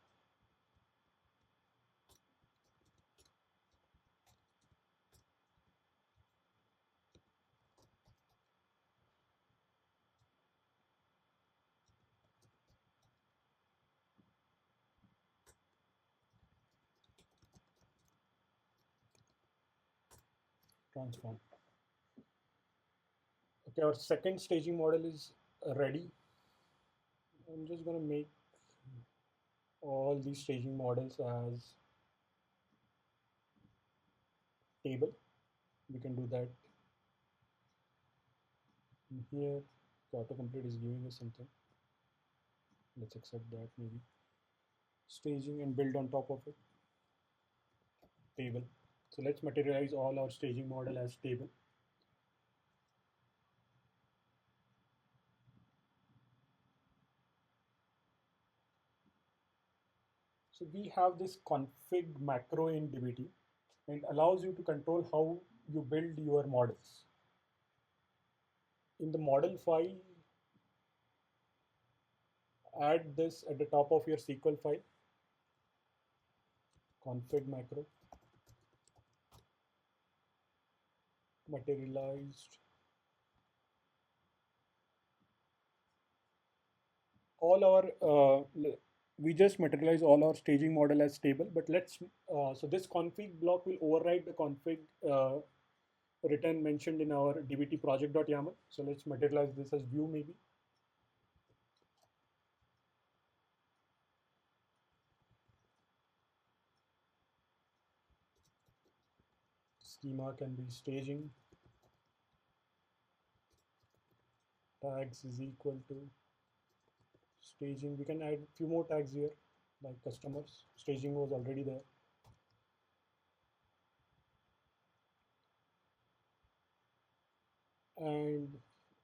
Transform. Okay, our second staging model is ready. I'm just going to make all these staging models as table. We can do that in here. The autocomplete is giving us something. Let's accept that maybe. Staging and build on top of it. Table. So let's materialize all our staging model as table. So we have this config macro in dbt, and it allows you to control how you build your models. In the model file, add this at the top of your SQL file, config macro, materialized all our, we just materialize all our staging model as stable, but let's, so this config block will override the config return mentioned in our dbt project.yaml. So let's materialize this as view maybe. Schema can be staging. Tags is equal to staging. We can add a few more tags here, like customers. Staging was already there. And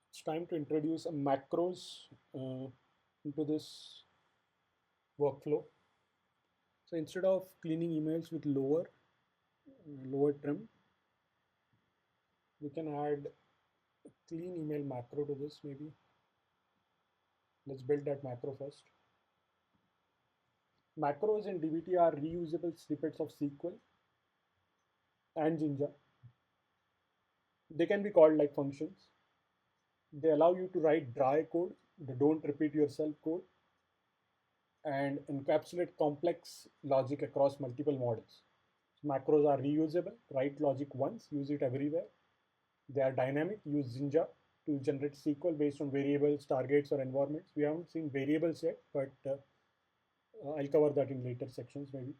it's time to introduce a macros into this workflow. So instead of cleaning emails with lower trim, we can add a clean email macro to this maybe. Let's build that macro first. Macros in DBT are reusable snippets of SQL and Jinja. They can be called like functions. They allow you to write dry code, the don't repeat yourself code, and encapsulate complex logic across multiple models. Macros are reusable, write logic once, use it everywhere. They are dynamic, use Jinja to generate SQL based on variables, targets, or environments. We haven't seen variables yet, but I'll cover that in later sections maybe.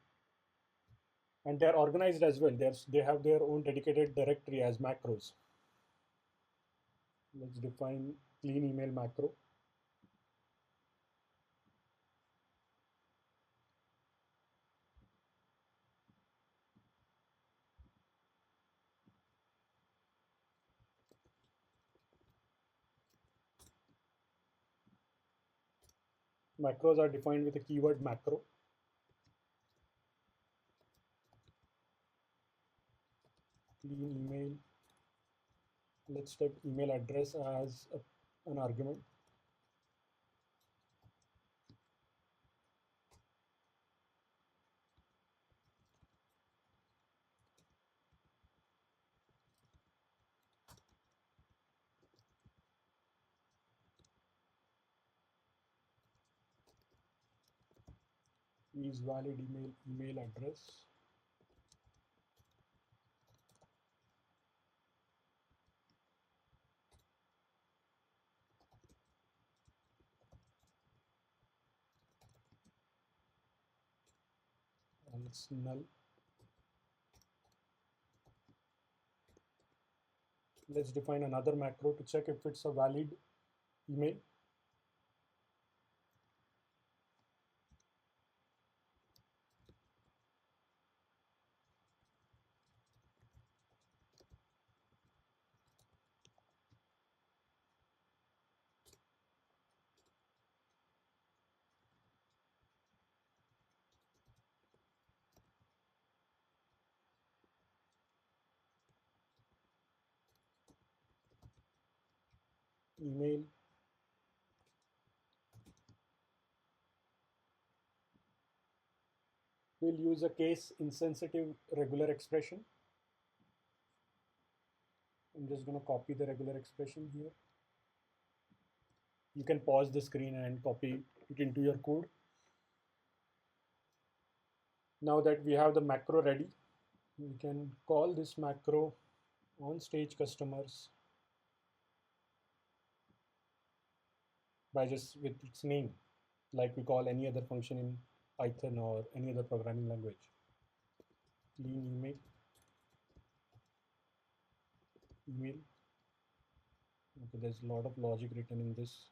And they're organized as well. They have their own dedicated directory as macros. Let's define clean email macro. Macros are defined with a keyword macro. Clean email. Let's take email address as an argument. Is valid email address. And it's null. Let's define another macro to check if it's a valid email. Email. We'll use a case insensitive regular expression. I'm just going to copy the regular expression here. You can pause the screen and copy it into your code. Now that we have the macro ready, we can call this macro on stage customers by just with its name, like we call any other function in Python or any other programming language. Clean email. Okay, there's a lot of logic written in this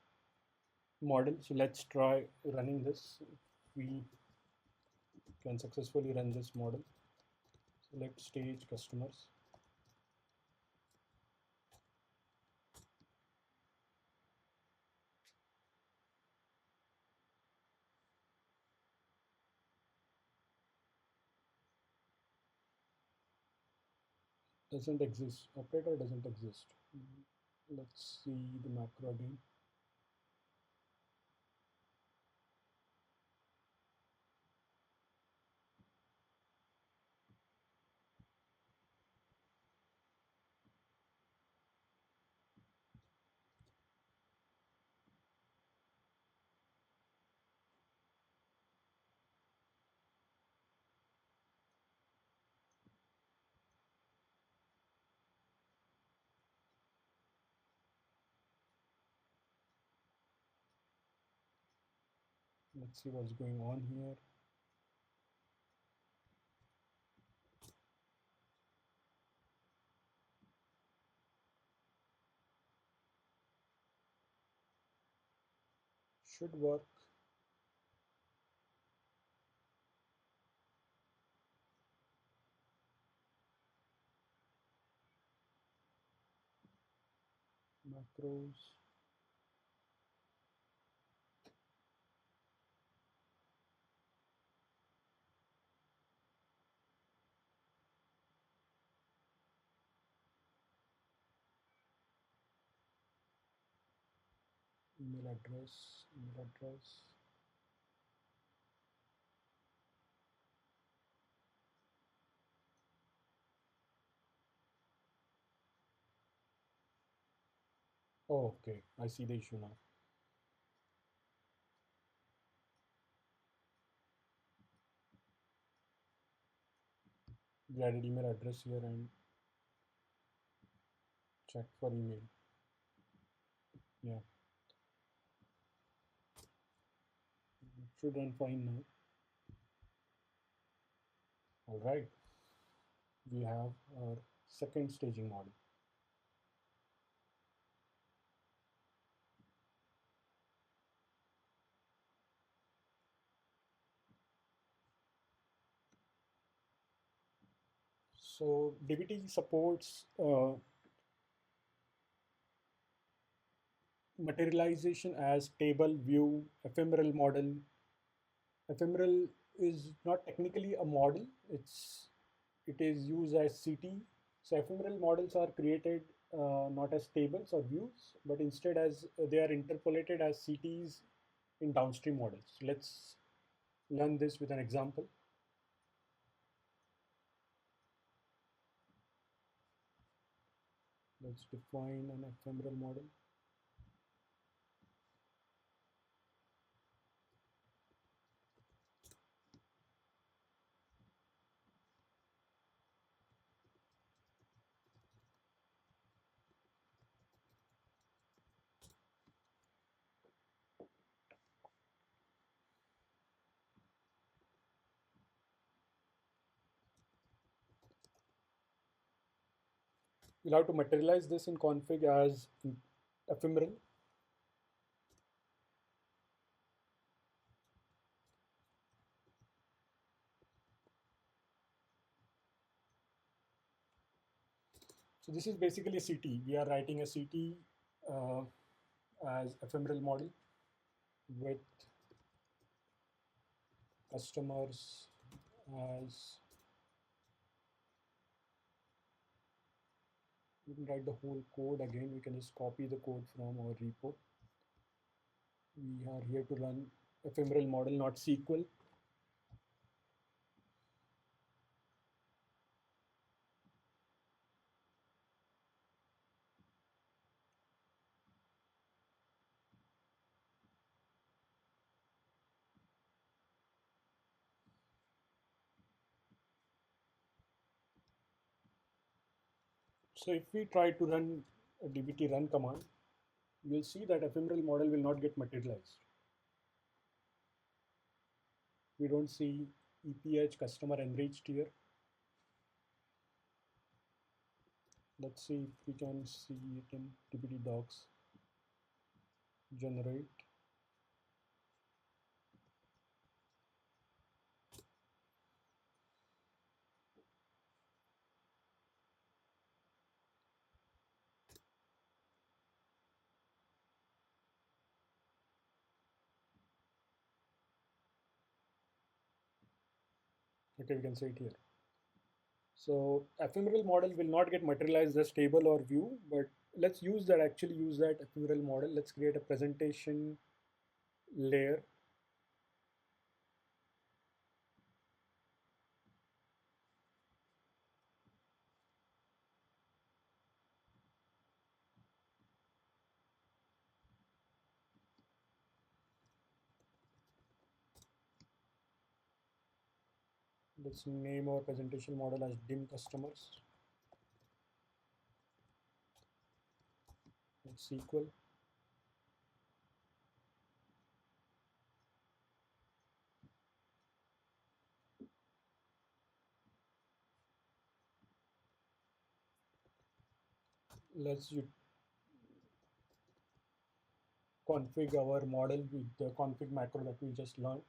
model. So let's try running this. We can successfully run this model. Select stage customers. Doesn't exist. Operator doesn't exist. Let's see the macro again. Let's see what's going on here. should work. Macros. Email address. Email address. Oh, okay. I see the issue now. We added email address here and check for email. Yeah, it should run fine now. All right. We have our second staging model. So DBT supports materialization as table, view, ephemeral model. Ephemeral is not technically a model. It is used as CT. So ephemeral models are created not as tables or views, but instead as they are interpolated as CTs in downstream models. Let's learn this with an example. Let's define an ephemeral model. We'll have to materialize this in config as ephemeral. So this is basically a CT. We are writing a CT as ephemeral model with customers as, we can write the whole code again. We can just copy the code from our repo. We are here to run ephemeral model, not SQL. So if we try to run a dbt run command, you'll see that ephemeral model will not get materialized. We don't see EPH customer enriched here. Let's see if we can see it in dbt docs. Generate. Okay, we can see it here. So ephemeral model will not get materialized as table or view, but let's actually use that ephemeral model. Let's create a presentation layer. Let's name our presentation model as dim customers. Let's equal. Let's config our model with the config macro that we just learned.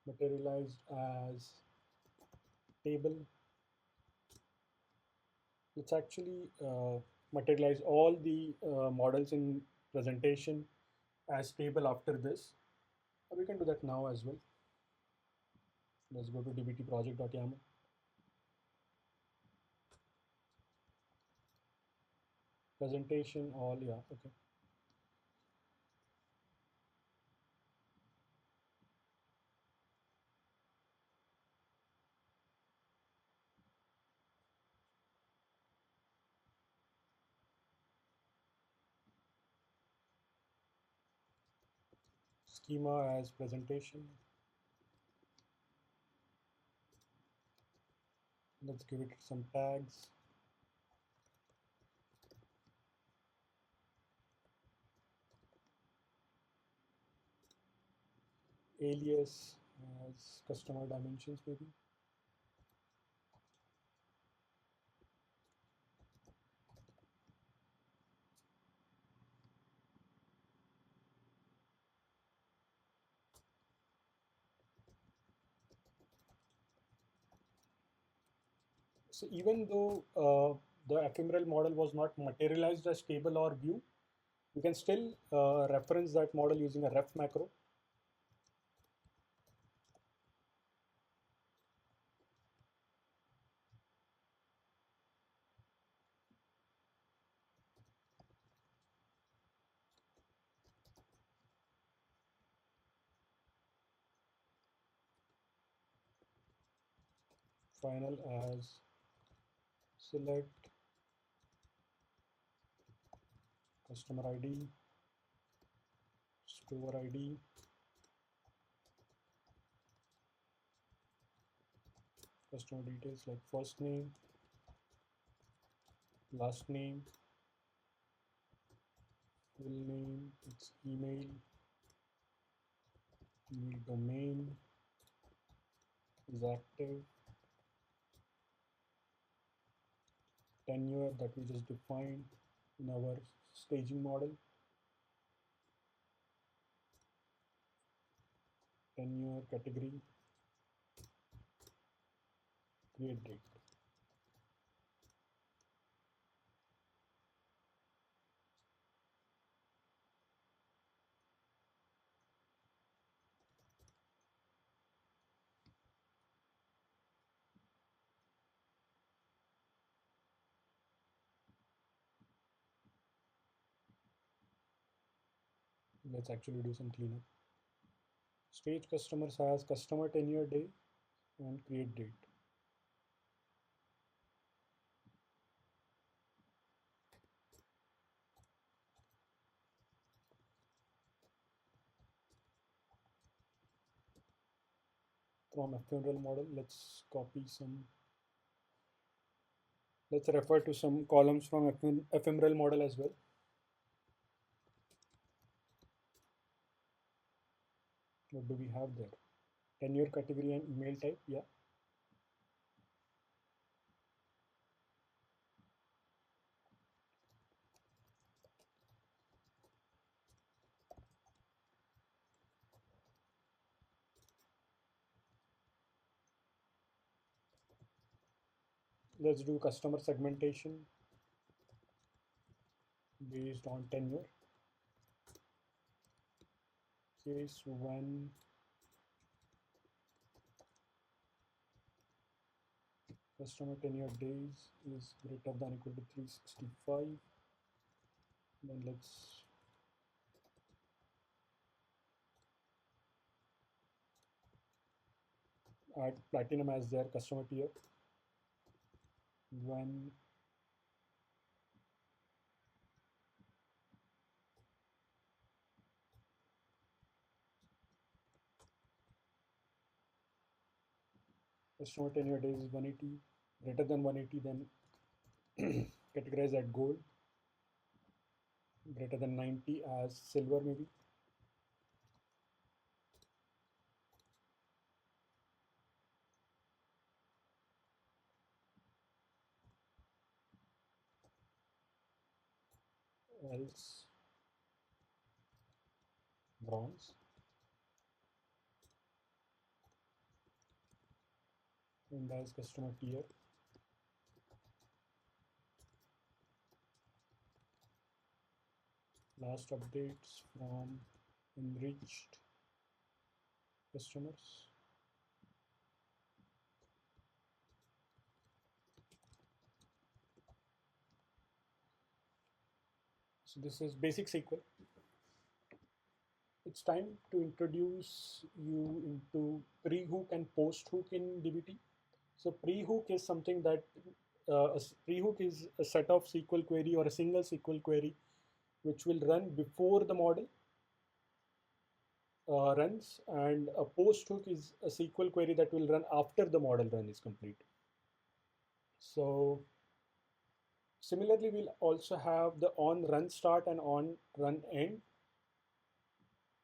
Materialized as table. Let's actually materialize all the models in presentation as table after this. We can do that now as well. Let's go to dbt project.yaml. Presentation all, yeah, okay. Schema as presentation. Let's give it some tags. Alias as customer dimensions maybe. So even though the ephemeral model was not materialized as table or view, you can still reference that model using a ref macro. Final as select customer ID, store ID, customer details like first name, last name, full name, its email, email domain is active, tenure that we just defined in our staging model, tenure category, create date. Let's actually do some cleanup. Stage customers has customer tenure day and create date. From ephemeral model, let's copy some. Let's refer to some columns from ephemeral model as well. What do we have there? Tenure category and email type, yeah. Let's do customer segmentation based on tenure. Case when customer tenure days is greater than equal to 365, then let's add platinum as their customer tier. When customer tenure days is 180, greater than 180, then categorize at gold, greater than 90 as silver maybe. else bronze, and as customer tier. Last updates from enriched customers. So this is basic SQL. It's time to introduce you into pre-hook and post-hook in DBT. So pre-hook is something that pre-hook is a set of SQL query or a single SQL query which will run before the model runs, and a post-hook is a SQL query that will run after the model run is complete. So similarly, we'll also have the on run start and on run end.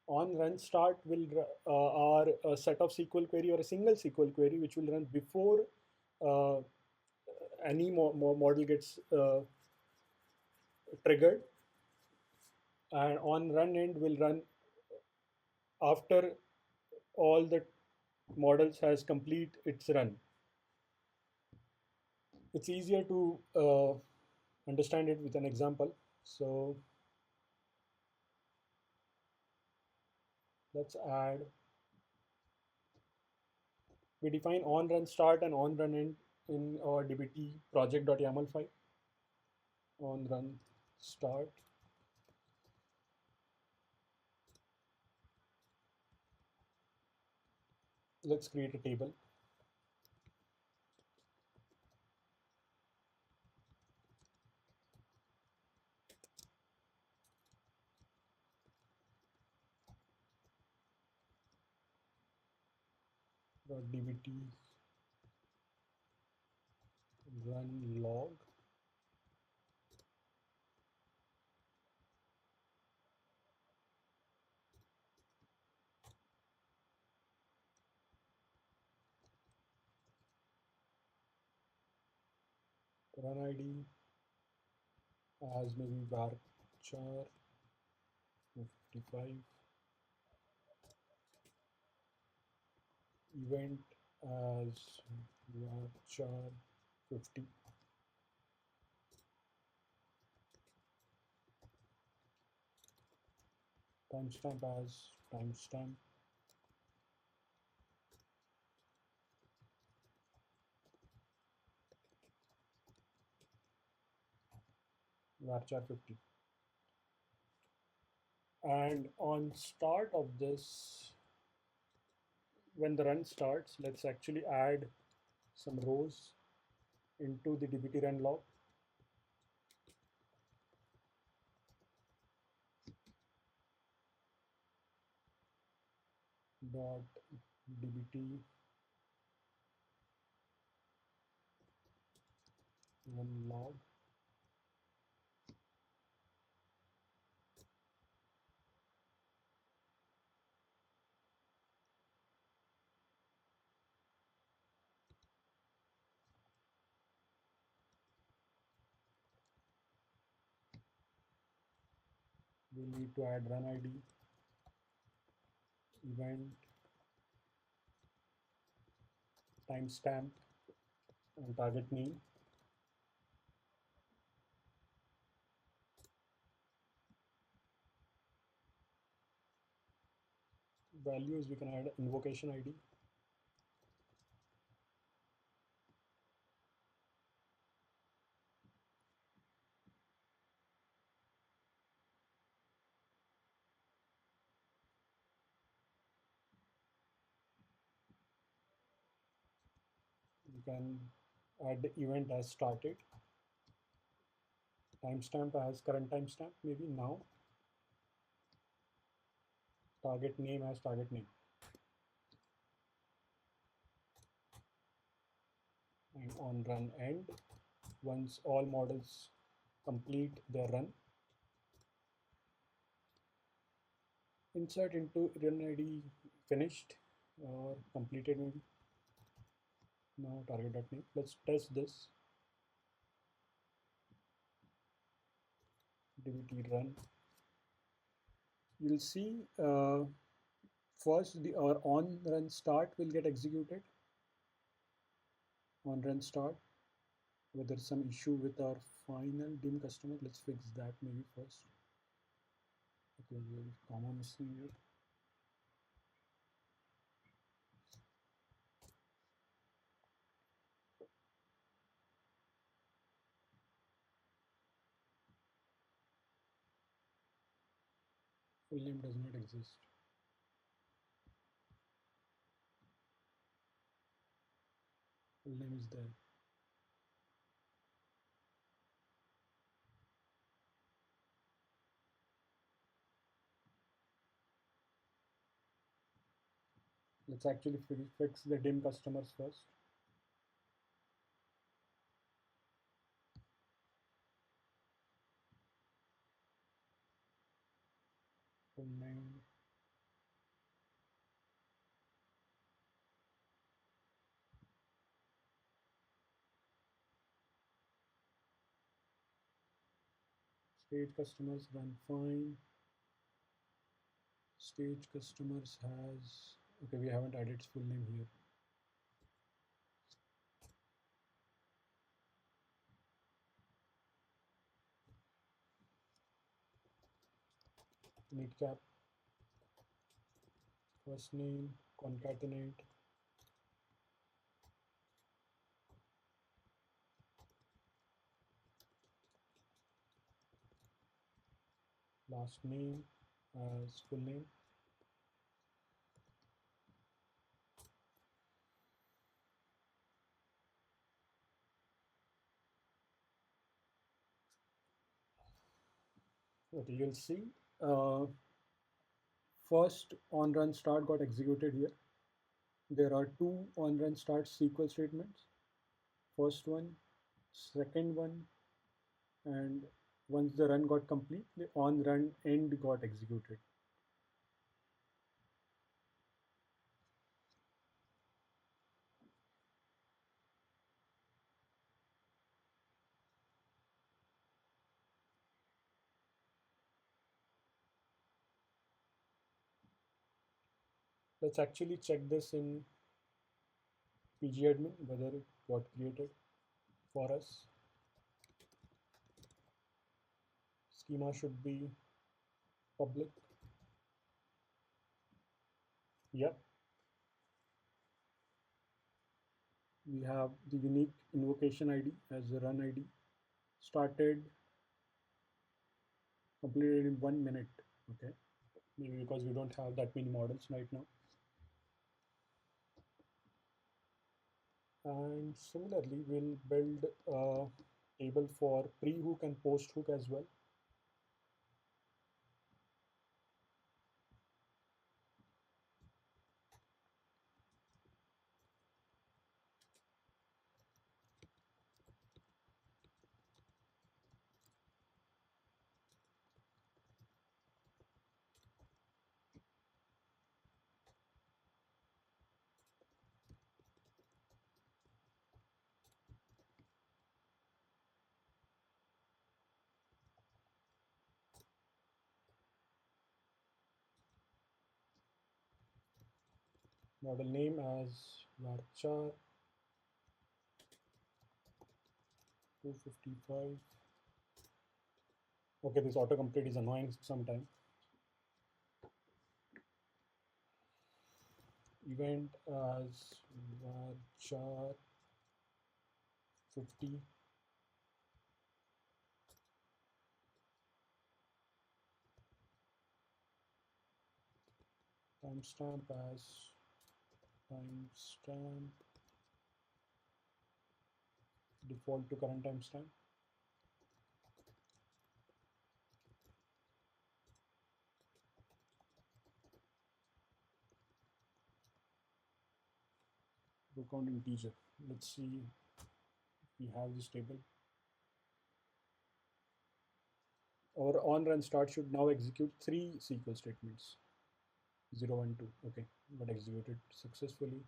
On run start will are a set of SQL query or a single SQL query which will run before uh, any model gets triggered, and on run end will run after all the models has complete its run. It's easier to understand it with an example. So let's add, we define on run start and on run end in our dbt project.yaml file. On run start, let's create a table. .dbt run log run id as maybe varchar 55, event as varchar 50, timestamp as timestamp, varchar 50. And on start of this, when the run starts, let's actually add some rows into the dbt run log. Dot dbt run log. We need to add run id, event, timestamp, and target name. Values, we can add invocation id. You can add the event as started, timestamp as current timestamp, maybe now, target name as target name, and on run end, once all models complete their run, insert into run id finished or completed maybe. Now target.name. Let's test this. dbt run, you'll see first our on run start will get executed. On run start, whether there's some issue with our final dim customer, let's fix that maybe first. Okay, we'll comma missing here. Full name does not exist. Full name is there. Let's actually fix the dim customers first. Full name. Stage customers run fine. Stage customers has, okay, we haven't added its full name here. Need cap, first name, concatenate, last name as full name. Okay, you'll see first on run start got executed here. There are two on run start SQL statements. First one, second one, and once the run got complete, the on run end got executed. Let's actually check this in pgadmin whether it got created for us. Schema should be public. Yep. We have the unique invocation ID as the run ID. Started, completed in 1 minute. Okay. Maybe because we don't have that many models right now. And similarly, we'll build a table for pre-hook and post-hook as well. Model name as varchar 255. Okay, this autocomplete is annoying sometimes. Event as varchar 50. Timestamp as timestamp default to current timestamp. Row count integer. Let's see if we have this table. Our on run start should now execute 3 SQL statements. 0, 1, 2. Okay, got executed successfully.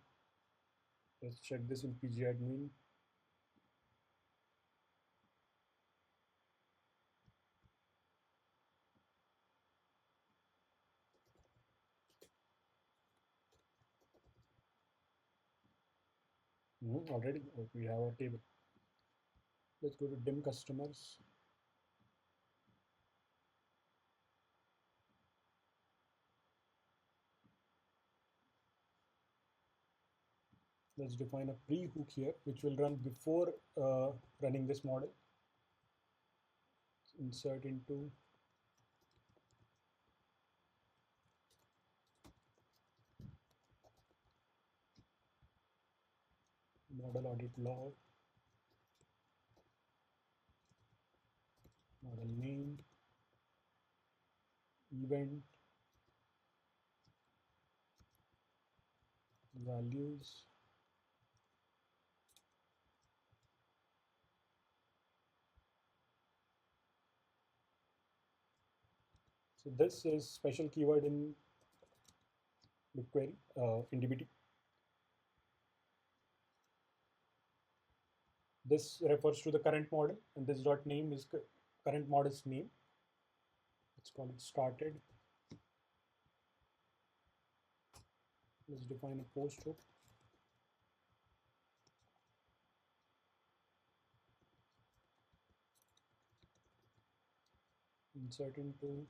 Let's check this in pgadmin. Already we have our table. Let's go to dim customers. Let's define a pre-hook here, which will run before running this model. Insert into model audit log, model name, event, values. So this is special keyword in BigQuery, in DBT. This refers to the current model, and this dot name is current model's name. Let's call it started. Let's define a post hook. Insert into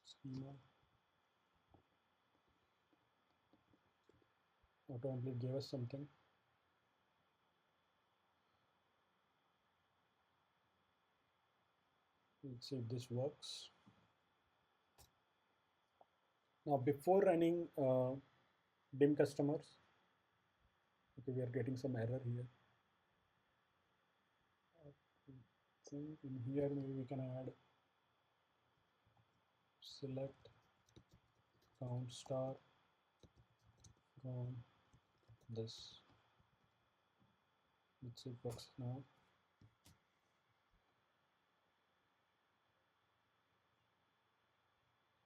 schema. Automatically gave us something. Let's see if this works. Now, before running dim customers, okay, we are getting some error here. I think in here maybe we can add select count star from this. Let's see if it works now.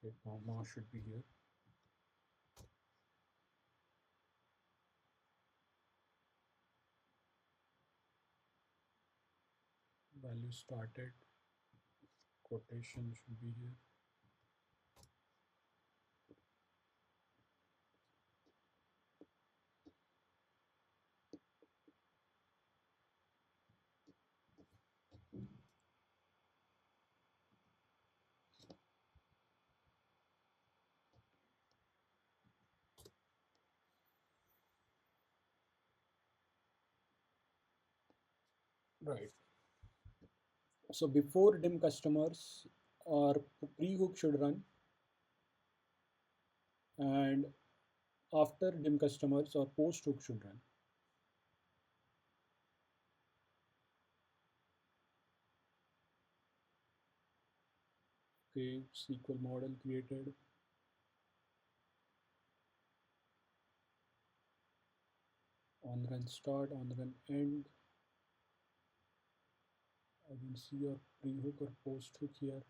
Okay, now should be here. Value started, quotation should be here. Right. So before dim customers, our pre-hook should run, and after dim customers, our post hook should run. Okay, SQL model created. On run start, on run end. I can see your pre-hook or post hook here.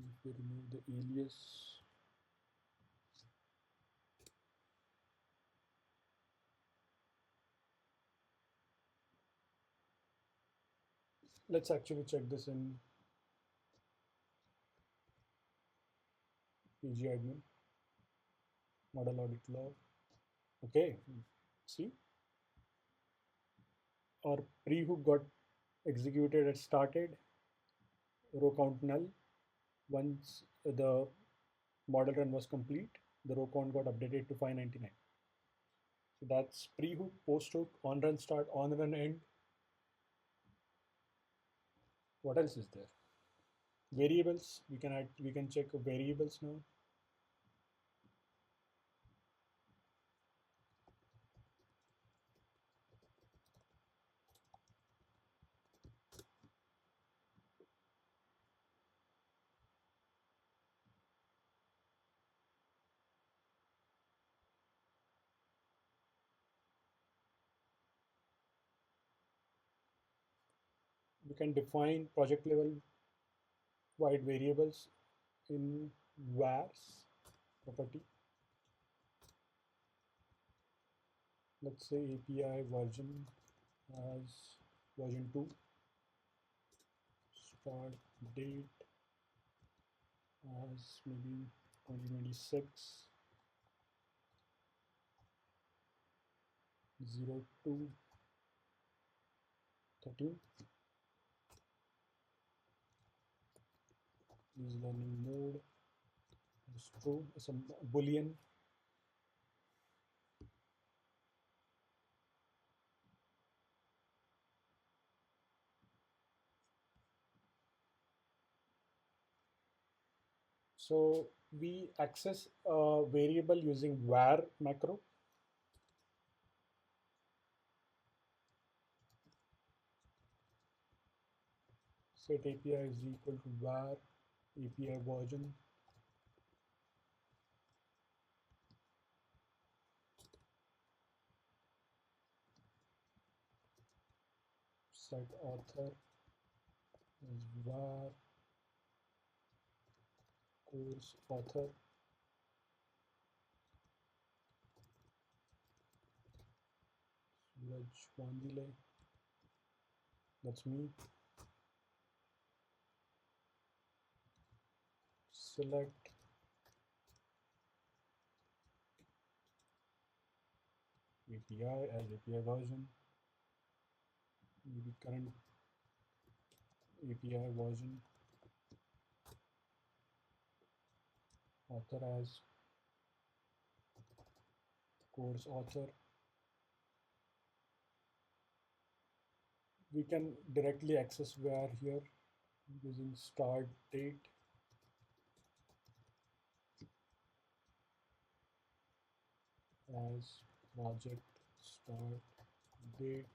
If we remove the alias, let's actually check this in pgadmin model audit log. Okay, see, our pre-hook got executed at started, row count null. Once the model run was complete, the row count got updated to 599. So that's pre-hook, post-hook, on-run start, on-run end. What else is there? Variables, we can add, we can check variables now. We can define project level wide variables in vars property. Let's say API version as version 2, start date as maybe 2026, 0 to 13. Is learning mode is true. Some boolean. So we access a variable using var macro. Set API is equal to var API version. Set author is var course author. Suraj Vandile, that's me. Select API as API version. Maybe current API version. Author as course author. We can directly access var here using start date. As project start date.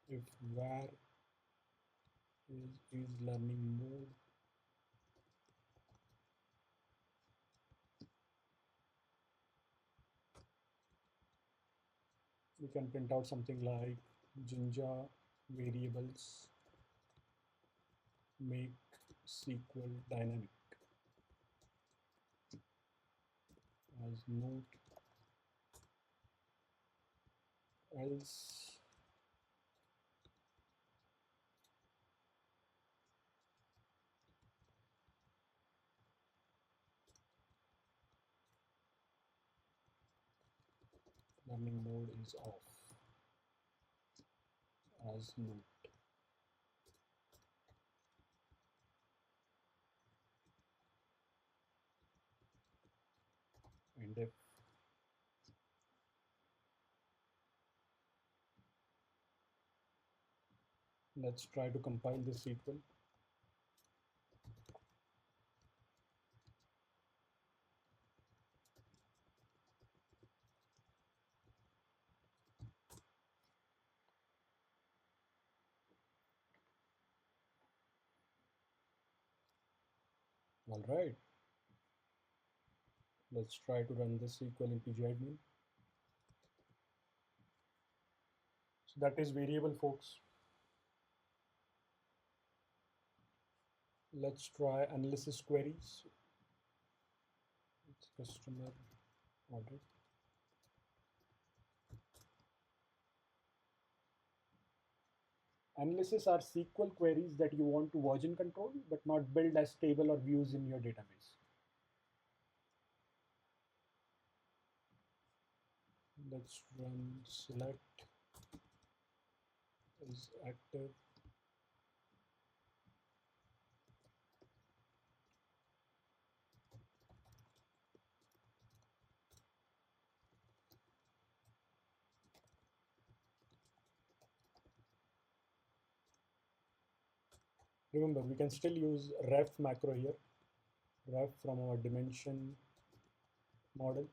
If var is learning mode, we can print out something like Jinja variables make SQL dynamic as note, else learning mode is off as note. And if let's try to compile this SQL. All right, let's try to run this SQL in pgadmin. So that is variable, folks. Let's try analysis queries. It's customer audit. Analysis are SQL queries that you want to version control, but not build as table or views in your database. Let's run select is active. Remember, we can still use ref macro here, ref from our dimension model.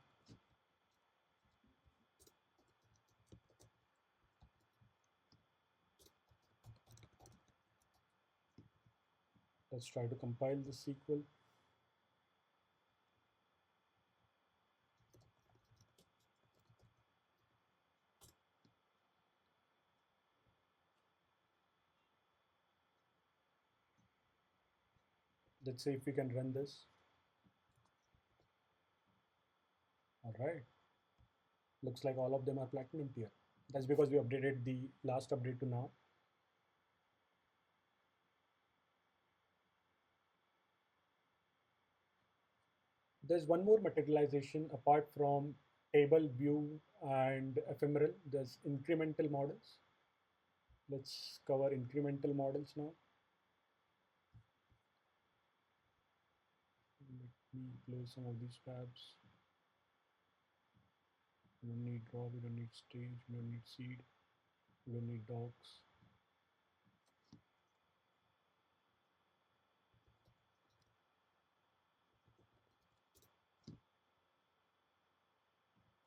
Let's try to compile the SQL. Let's see if we can run this. All right. Looks like all of them are platinum tier. That's because we updated the last update to now. There's one more materialization apart from table, view, and ephemeral. There's incremental models. Let's cover incremental models now. Let me close some of these tabs. We don't need raw, we don't need stage, we don't need seed, we don't need docs.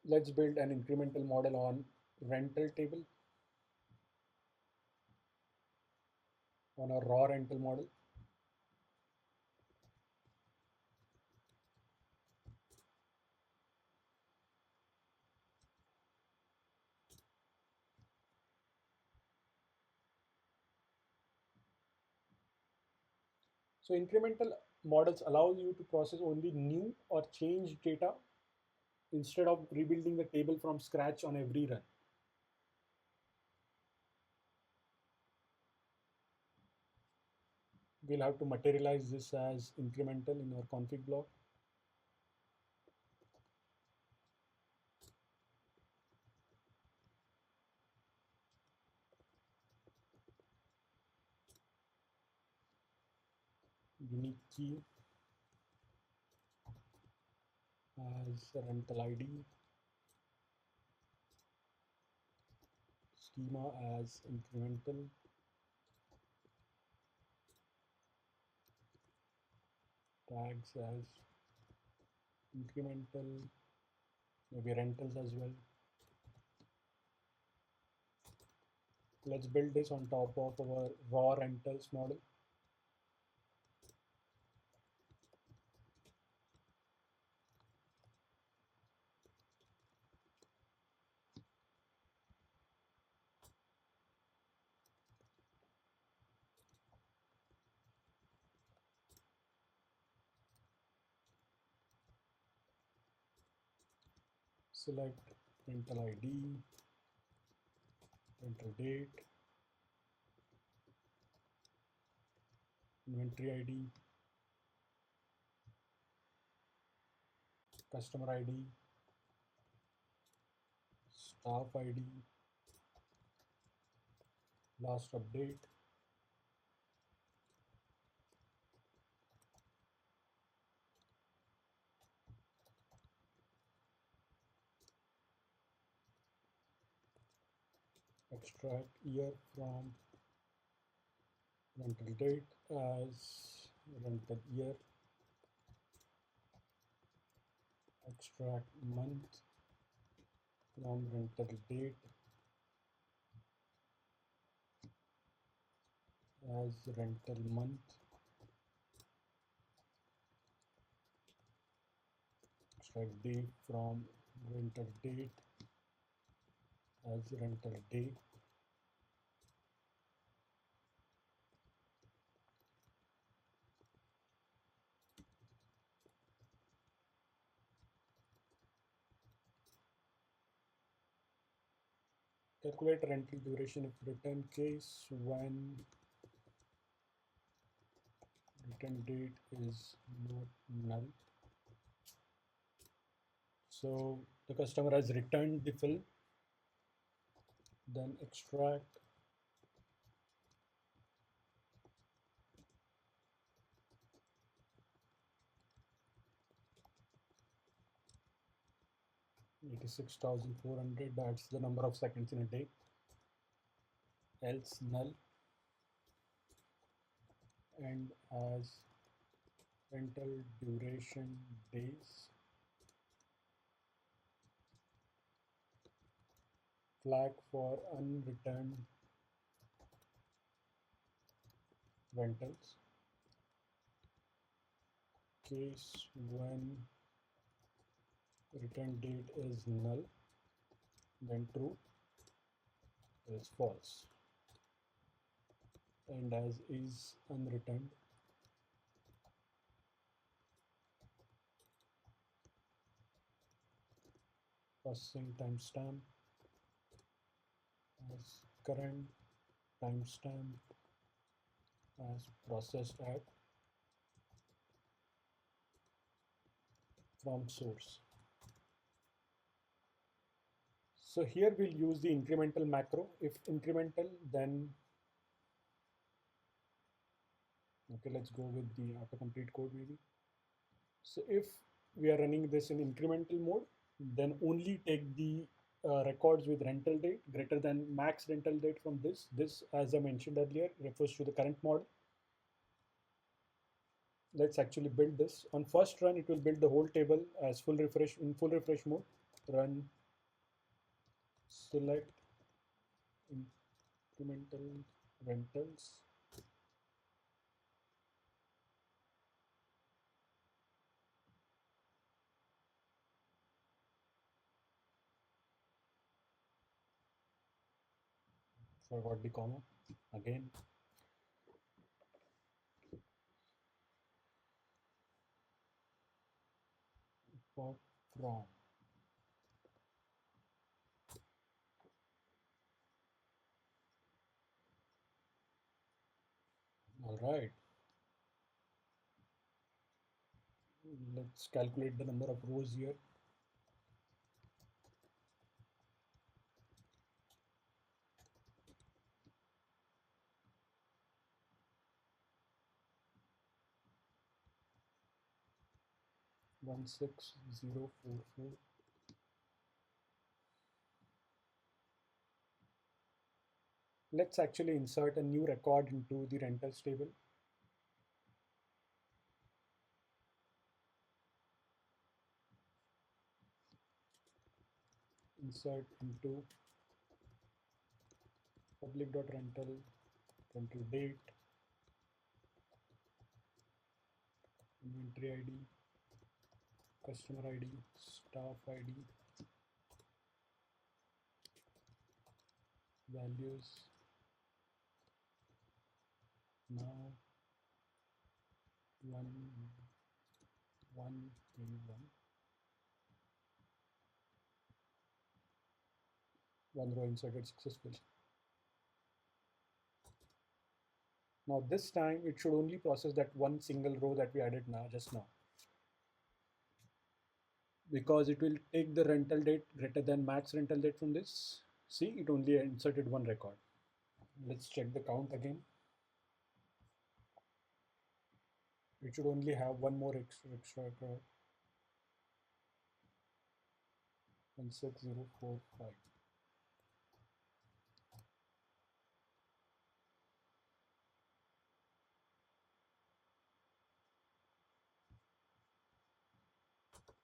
Let's build an incremental model on rental table, on a raw rental model. So incremental models allow you to process only new or changed data instead of rebuilding the table from scratch on every run. We'll have to materialize this as incremental in our config block. Unique key as rental ID, schema as incremental, tags as incremental, maybe rentals as well. Let's build this on top of our raw rentals model. Select rental ID, rental date, inventory ID, customer ID, staff ID, last update, extract year from rental date as rental year, extract month from rental date as rental month, extract day from rental date as rental day, calculate rental duration if return case when return date is not null. So the customer has returned the film, then extract $86,400, that's the number of seconds in a day, else null, and as rental duration days, flag for unreturned rentals, case when return date is null, then true, is false, and as is unreturned, processing timestamp as current timestamp as processed at from source. So here we'll use the incremental macro. If incremental, then okay, let's go with the autocomplete code maybe. So if we are running this in incremental mode, then only take the records with rental date greater than max rental date from this. This, as I mentioned earlier, refers to the current model. Let's actually build this. On first run, it will build the whole table as full refresh in full refresh mode. Run select incremental rentals. Forgot the comma again. For from. All right. Let's calculate the number of rows here. One 6044. Let's actually insert a new record into the rentals table. Insert into public.rental, rental date, inventory ID, customer ID, staff ID, values. Now one maybe one row inserted successfully. Now this time it should only process that one single row that we added now just now, because it will take the rental date greater than max rental date from this. See, it only inserted one record. Let's check the count again. It should only have one more extra record. 16045.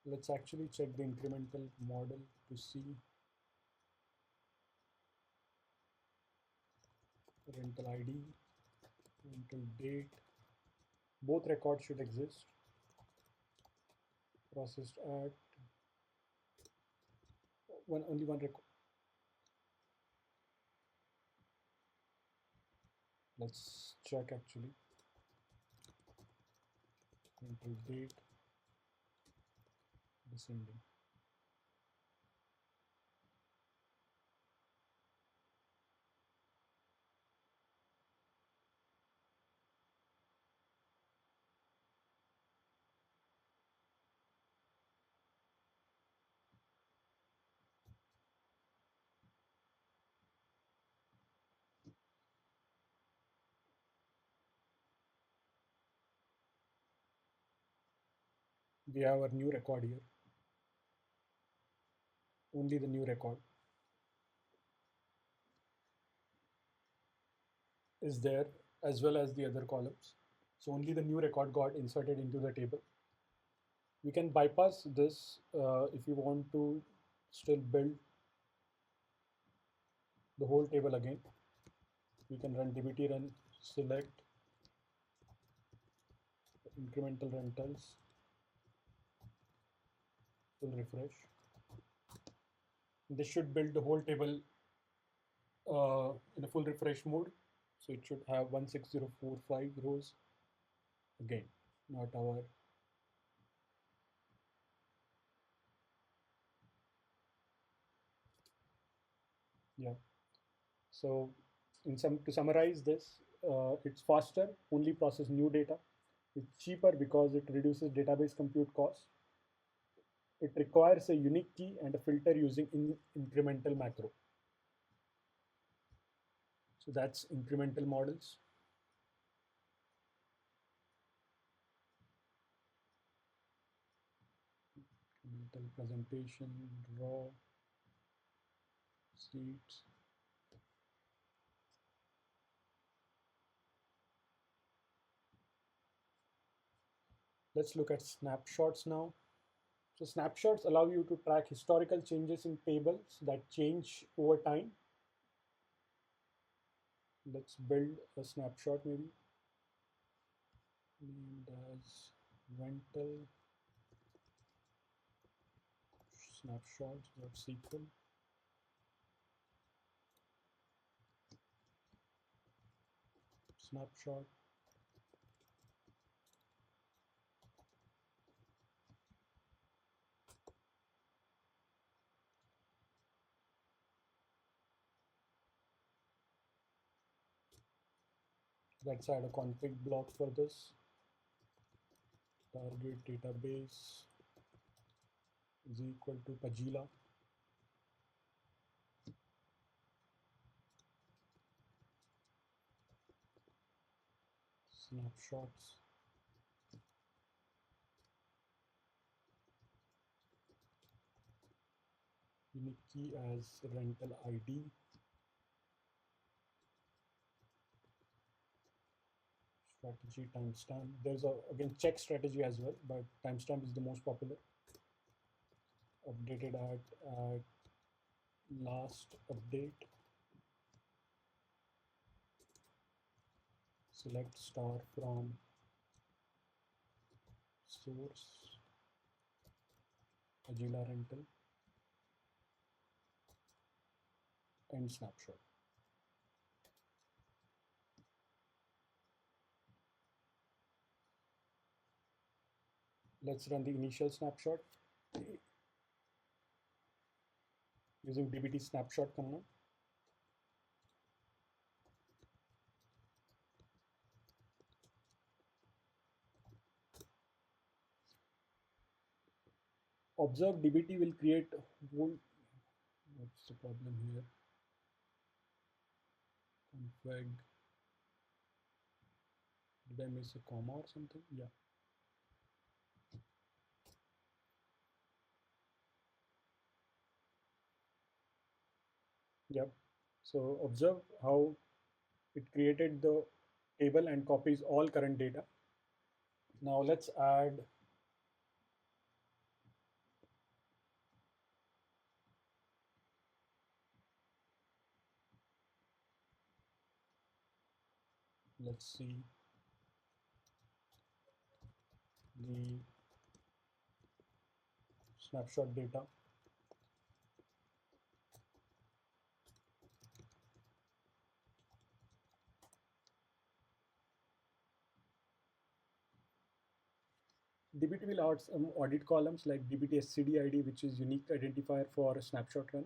Let's actually check the incremental model to see rental ID, rental date. Both records should exist. Processed at only one record. Let's check actually. Rental date descending. We have our new record here. Only the new record is there, as well as the other columns. So only the new record got inserted into the table. We can bypass this if you want to still build the whole table again. We can run dbt run select incremental rentals, full refresh. This should build the whole table in a full refresh mode. So it should have 16045 rows again, not our. Yeah. So to summarize this, it's faster, only process new data. It's cheaper because it reduces database compute costs. It requires a unique key and a filter using incremental macro. So that's incremental models. Incremental presentation, raw, seeds. Let's look at snapshots now. So snapshots allow you to track historical changes in tables that change over time. Let's build a snapshot maybe named as rental snapshots.sql. Snapshot. Let's add a config block for this. Target database is equal to Pagila. Snapshots. Unique key as rental ID. Strategy timestamp. There's a again check strategy as well, but timestamp is the most popular. Updated at last update. Select star from source Agila rental and snapshot. Let's run the initial snapshot using dbt snapshot command. Observe dbt will create whole. What's the problem here? Config. Did I miss a comma or something? Yeah. Yep. So observe how it created the table and copies all current data. Now let's add let's see the snapshot data. dbt will add some audit columns like dbt scd id, which is unique identifier for a snapshot run,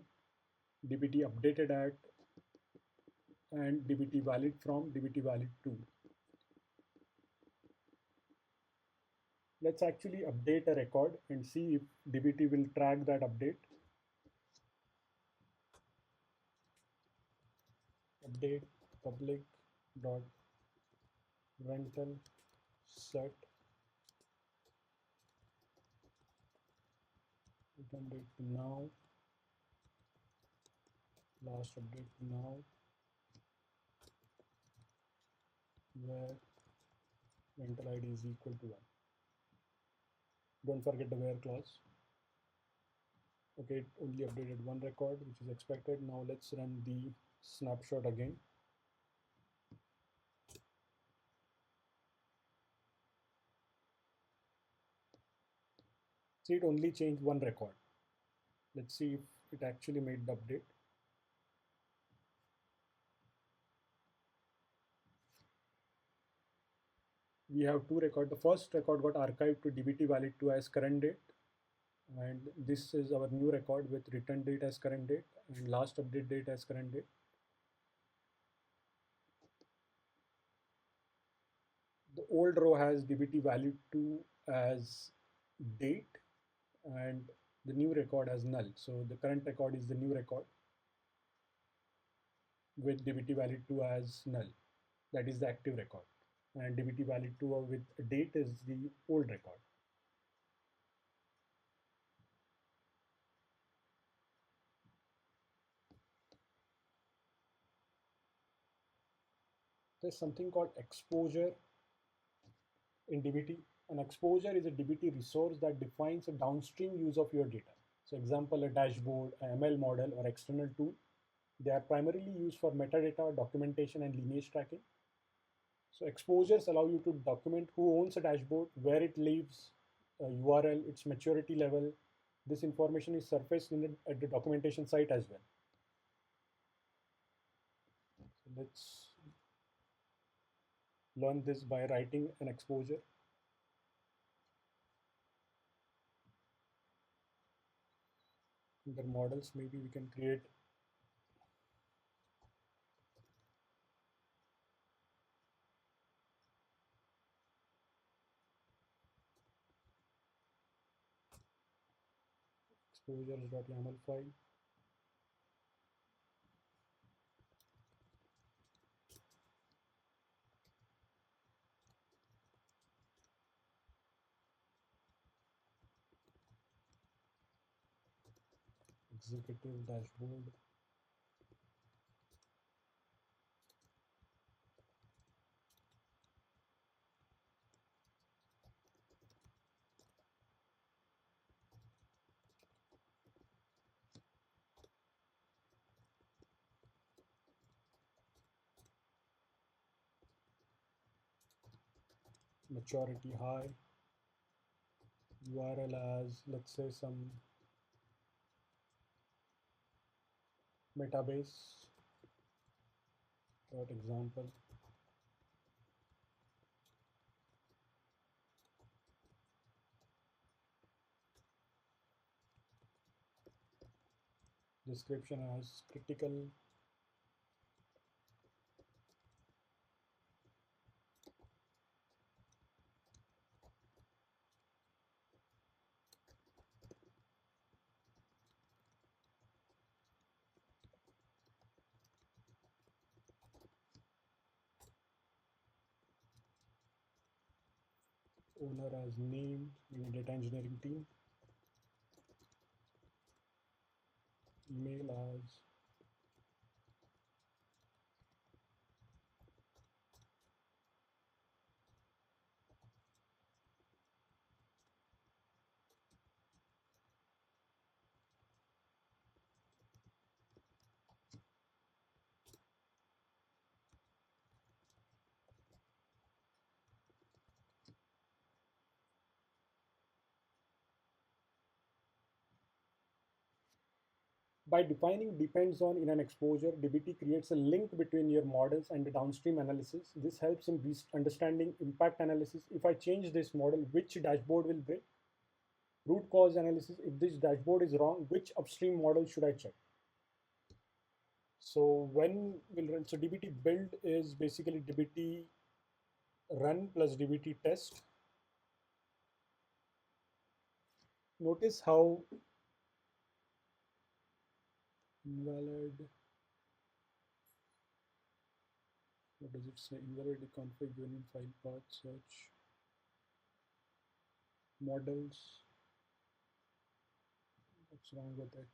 dbt updated at, and dbt valid from, dbt valid to. Let's actually update a record and see if dbt will track that update. Update public dot rental set return date to now, last update to now, where rental id is equal to 1. Don't forget the where clause. Okay, it only updated one record, which is expected. Now let's run the snapshot again. See, it only changed one record. Let's see if it actually made the update. We have two records. The first record got archived to dbt valid to as current date. And this is our new record with return date as current date and last update date as current date. The old row has dbt valid to as date and the new record as null. So the current record is the new record with dbt valid 2 as null. That is the active record. And dbt valid 2 with date is the old record. There's something called exposure in dbt. An exposure is a dbt resource that defines a downstream use of your data. So example, a dashboard, a ML model, or external tool. They are primarily used for metadata, documentation, and lineage tracking. So exposures allow you to document who owns a dashboard, where it lives, a URL, its maturity level. This information is surfaced at the documentation site as well. So let's learn this by writing an exposure. Under models, maybe we can create exposures.yaml file. Executive dashboard. Maturity high. URL as, let's say, some metabase dot example. Description as critical. Owner as name, maybe data engineering team. Email as by defining depends on in an exposure, dbt creates a link between your models and the downstream analysis. This helps in understanding impact analysis. If I change this model, which dashboard will break? Root cause analysis. If this dashboard is wrong, which upstream model should I check? So when we'll run, so dbt build is basically dbt run plus dbt test. Notice how invalid, what does it say? Invalid config union file path search models. What's wrong with it?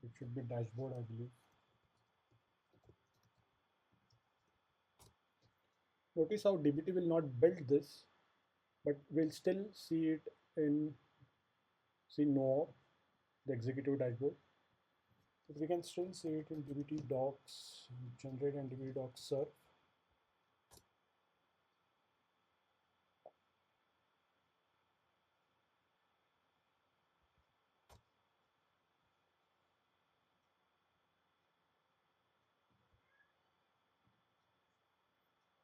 It should be dashboard, I believe. Notice how dbt will not build this, but we'll still see it in no the executive dashboard. But we can still see it in dbt docs generate and dbt docs serve.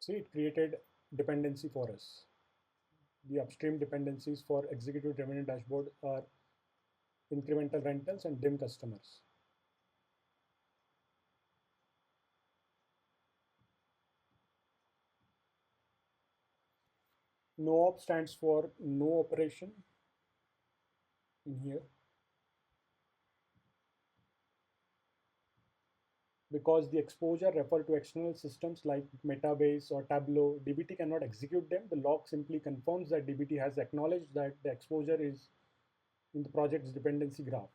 See, it created dependency for us. The upstream dependencies for executive revenue dashboard are incremental rentals and dim customers. NoOp stands for no operation in here. Because the exposure refer to external systems like Metabase or Tableau, DBT cannot execute them. The log simply confirms that DBT has acknowledged that the exposure is in the project's dependency graph.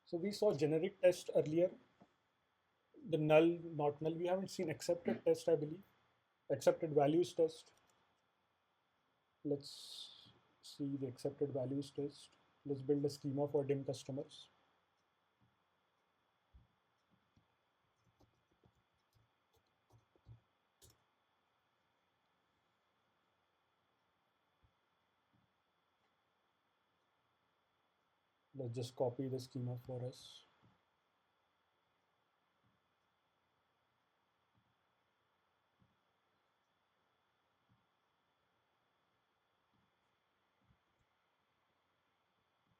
So we saw generic test earlier, the null, not null. We haven't seen accepted test, I believe. Accepted values test. Let's see the accepted values test. Let's build a schema for dim customers. Let's just copy the schema for us.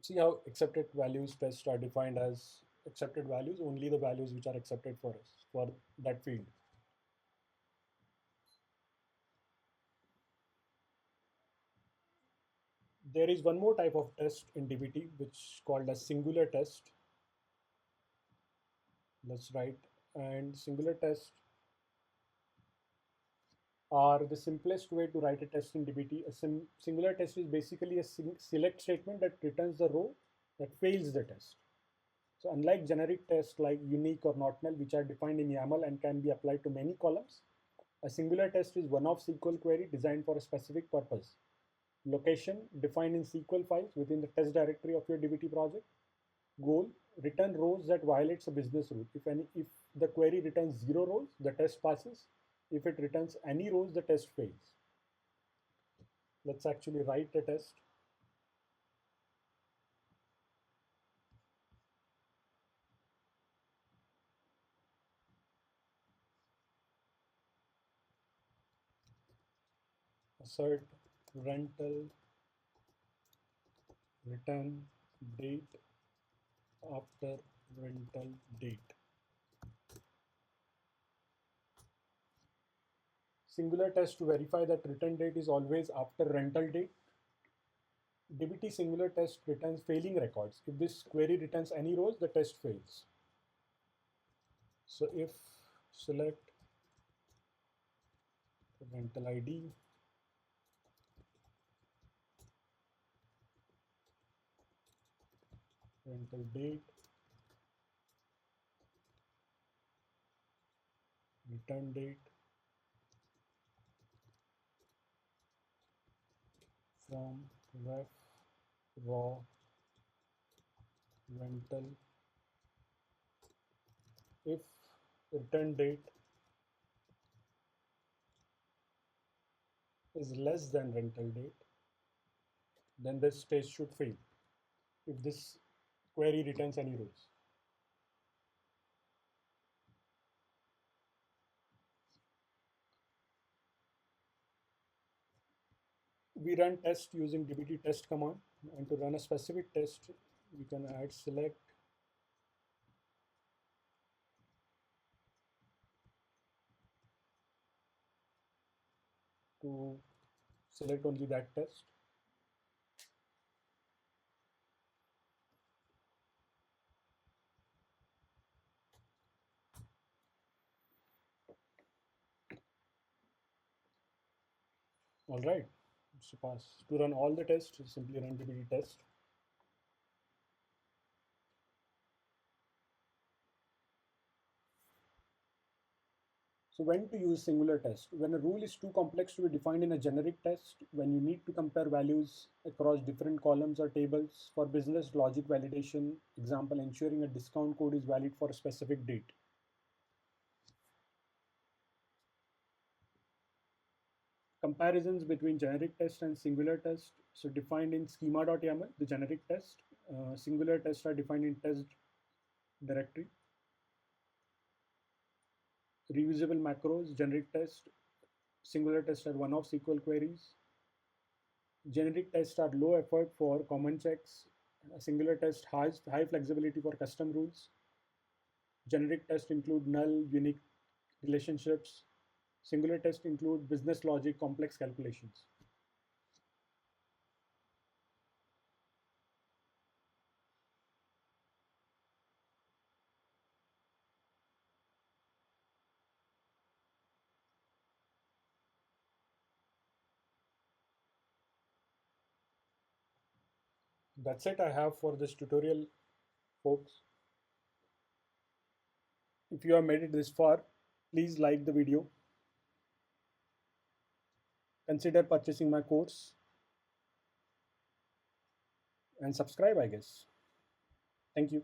See how accepted values tests are defined as accepted values, only the values which are accepted for us, for that field. There is one more type of test in DBT which is called a singular test. Let's write, and singular tests are the simplest way to write a test in DBT. A singular test is basically a select statement that returns the row that fails the test. So unlike generic tests like unique or not null, which are defined in YAML and can be applied to many columns, a singular test is one-off SQL query designed for a specific purpose. Location defined in SQL files within the test directory of your DBT project. Goal, return rows that violates a business rule. If the query returns 0 rows, the test passes. If it returns any rows, the test fails. Let's actually write a test. Assert rental return date after rental date. Singular test to verify that return date is always after rental date. DBT singular test returns failing records. If this query returns any rows, the test fails. So if select rental ID, rental date, return date from ref raw rental, if return date is less than rental date, then this test should fail if this query returns any rows. We run test using dbt test command, and to run a specific test, we can add select to select only that test. All right, so pass. To run all the tests, simply run dbt test. So when to use singular test? When a rule is too complex to be defined in a generic test, when you need to compare values across different columns or tables for business logic validation, example, ensuring a discount code is valid for a specific date. Comparisons between generic test and singular test. So defined in schema.yaml, the generic test. Singular tests are defined in test directory. Reusable macros, generic test, singular test are one-off SQL queries. Generic tests are low effort for common checks. A singular test has high flexibility for custom rules. Generic tests include null, unique relationships. Singular tests include business logic, complex calculations. That's it I have for this tutorial, folks. If you have made it this far, please like the video. Consider purchasing my course and subscribe, I guess. Thank you.